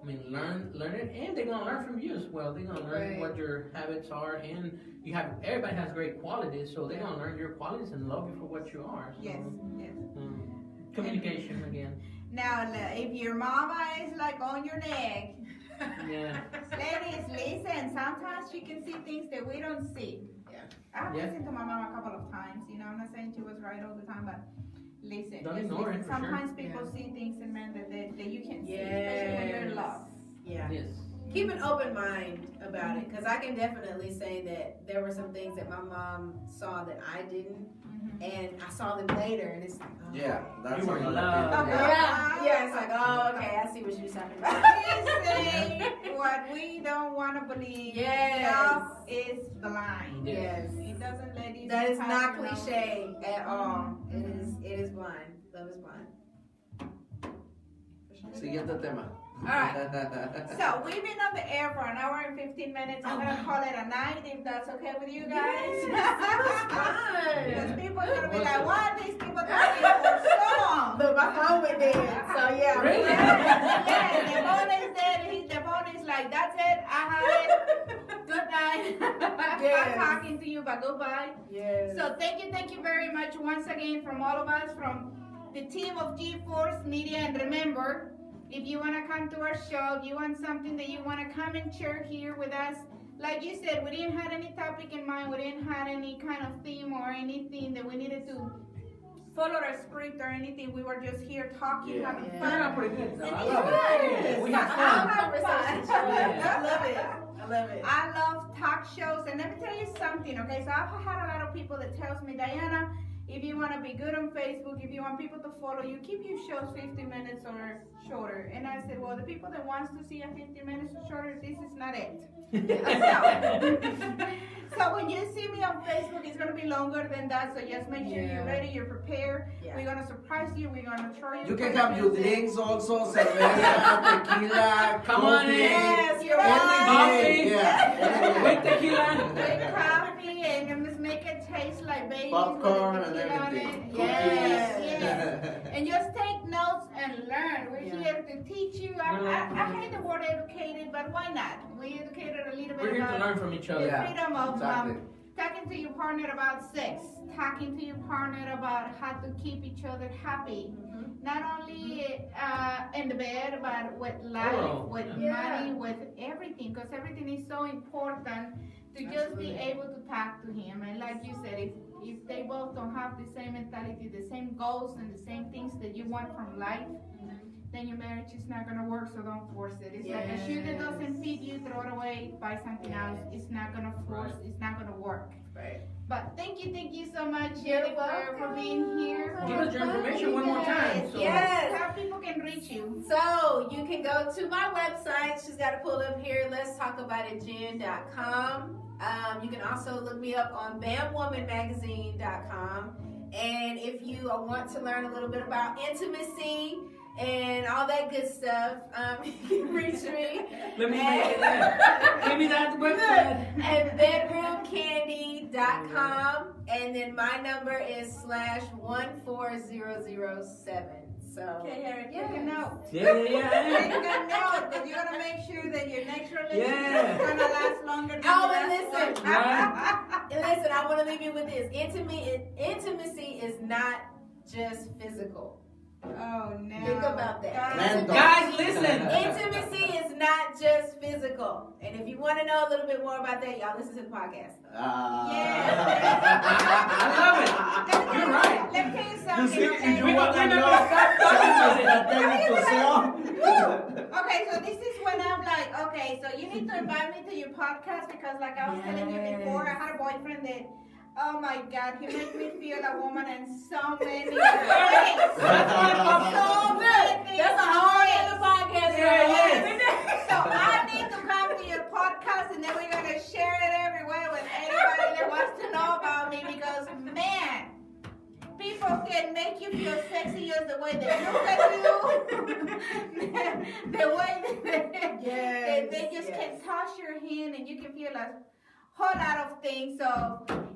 learn it, and they're gonna learn from you as well. They're gonna learn what your habits are, and everybody has great qualities, so they're gonna learn your qualities and love you for what you are. So, Yes. communication again. Now, if your mama is like on your neck, Yeah. ladies, listen. Sometimes she can see things that we don't see. Yeah. I've Yeah. listened to my mom a couple of times. I'm not saying she was right all the time, but listen. Don't just ignore listen. it, for sure. Sometimes people see things in men that you can see, especially when you're in love. Yeah. Yes. Keep an open mind about it, because I can definitely say that there were some things that my mom saw that I didn't, and I saw them later, and it's like, oh, That's You were in another love. big- yeah, it's like, oh, okay, I see what you're talking about. We say what we don't want to believe. Yes. Love is blind. Yes. It doesn't let you. That is pass not it out. cliche at all. It is blind. Love is blind. Siguiente tema. Alright. So we've been on the air for an hour and 15 minutes. I'm gonna call it a night if that's okay with you guys. Because people are gonna be like, what are these people talking for so long? Look, my phone went dead. So yeah. Really? Yeah, the phone is dead. The phone is like, that's it. I have it. Good night. Yes. I'm talking to you, but goodbye. Yes. So thank you very much once again from all of us, from the team of G-Force Media. And remember, if you want to come to our show, if you want something that you want to come and share here with us, like you said, we didn't have any topic in mind, we didn't have any kind of theme or anything that we needed to follow our script or anything. We were just here talking, having Turned fun. out pretty good. Though. And I it's love fun. it. We had Our fun. conversation. Yeah. I love it. I love it. I love talk shows, and let me tell you something, okay? So I've had a lot of people that tells me, Diana, if you want to be good on Facebook, if you want people to follow you, keep your shows 50 minutes or shorter. And I said, well, the people that wants to see a 50 minutes or shorter, this is not it. So when you see me on Facebook, it's going to be longer than that. So just make sure you're ready, you're prepared. Yeah. We're going to surprise you. We're going to throw you. You can have your drinks also, cerveza, tequila, Come on coffee, in. Yes, you're Coffee. right. Yeah. With tequila. With coffee and just make it taste like babies. Popcorn with and the tequila on everything. it. Yes, Cookies. yes. And just take notes and learn. We're Yeah. here to teach you. I hate the word educated, but why not? We educated a little bit We're here to about learn from each the other. Yeah. freedom of Exactly. talking to your partner about sex, talking to your partner about how to keep each other happy. Not only in the bed, but with life, Overall. with Yeah. money, with everything, because everything is so important to just be Absolutely. able to talk to him. And like you said, if they both don't have the same mentality, the same goals, and the same things that you want from life, then your marriage is not gonna work. So don't force it. It's like a shoe that doesn't fit you, throw it away, buy something else. It's not gonna force. It's not gonna work. Right. But thank you so much, You're Jennifer, for being here. Give us your information one more time. So. Yes. How people can reach you. So you can go to my website. She's got it pulled up here. Let's talk about it, Jen.com. You can also look me up on BamWomanMagazine.com. And if you want to learn a little bit about intimacy and all that good stuff, you can reach me. Let me make it there. Give me that website. At bedroomcandy.com. And then my number is /14007. So Okay, Eric, Yeah. take a note. Yeah. Take a note that you're gonna make sure that your next relationship Yeah. is gonna last longer than Oh, the and last listen. one. And listen, I want to leave you with this. Intimacy is not just physical. Oh no. Think about that. Random. Guys, listen. Intimacy is not just physical. And if you want to know a little bit more about that, y'all listen to the podcast. I love it. You're right. Let me tell you You something. see, Okay? you We're want to not know gonna stop talking about it. Okay, so this is when I'm like, okay, so you need to invite me to your podcast because, like I was telling you before, I had a boyfriend that, oh my God, he made me feel a woman in so many ways. So many That's a whole other podcast. So I need to come to your podcast and then we're gonna share it everywhere with anybody that wants to know about me because man, people can make you feel sexy just the way they look at you, the way they just can toss your hand and you can feel a whole lot of things. So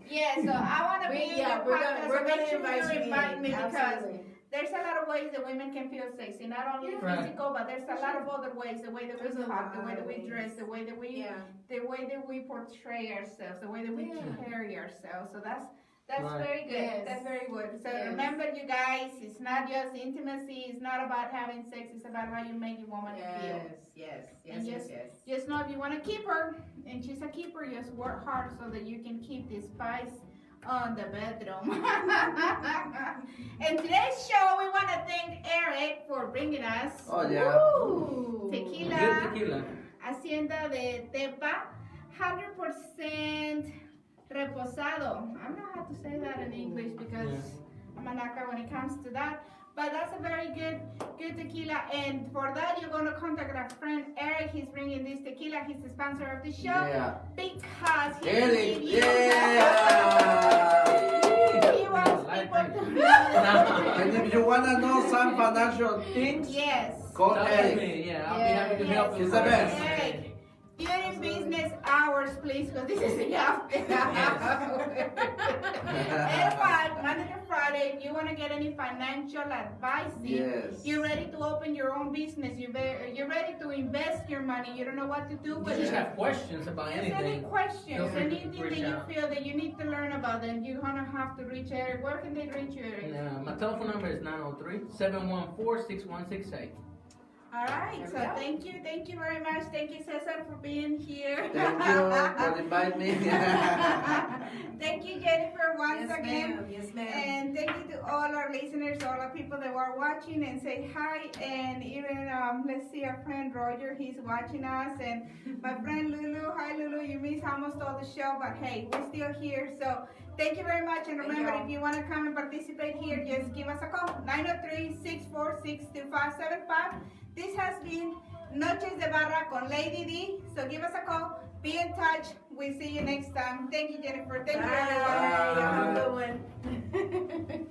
yeah, so I want to be in your podcast. We're So gonna make sure invite you invite in. me because Absolutely. there's a lot of ways that women can feel sexy, not only Right. physical, but there's a lot of other ways. The way that we There's a talk, the lot way that of we ways. dress, the way that we, Yeah. the way that we portray ourselves, the way that we carry ourselves. So that's Right. very good. Yes. That's very good. So Yes. remember, you guys, it's not just intimacy. It's not about having sex. It's about how you make your woman feel. Yes. Just know if you want to keep her, and she's a keeper, just work hard so that you can keep this spice on the bedroom. In today's show, we want to thank Eric for bringing us Oh, yeah. Ooh. tequila, Good tequila. Hacienda de Tepa, 100% reposado. I don't know how to say that in English because I'm a naca when it comes to that. But that's a very good tequila. And for that, you're going to contact our friend Eric. He's bringing this tequila. He's the sponsor of the show. Yeah. Because he Eric, will give you yeah. He wants Like people it. to know. And if you want to know some financial things, Yes. call Talk to Eric. me. Yeah, I'll be happy to help you. He's the best. Eric, during business hours, please, because this is the after hours. 5, Monday to Friday, if you want to get any financial advice, Yes. you're ready to open your own business, you're ready to invest your money, you don't know what to do You with just it. have questions about Just any anything. questions, Feel free to anything that reach you out. feel that you need to learn about, then you're going to have to reach Eric. Where can they reach you, Eric? My telephone number is 903-714-6168. All right, so thank you very much. Thank you, Cesar, for being here. Thank you for inviting me. Thank you, Jennifer, once again. Yes, ma'am. And thank you to all our listeners, all our people that were watching, and say hi. And even, let's see, our friend Roger, he's watching us. And my friend Lulu, hi Lulu, you missed almost all the show, but hey, we're still here. So thank you very much. And remember, if you want to come and participate here, just give us a call, 903-646-2575. This has been Noches de Barra con Lady D. So give us a call. Be in touch. We'll see you next time. Thank you, Jennifer. Thank you, everyone. Bye. Have a good one.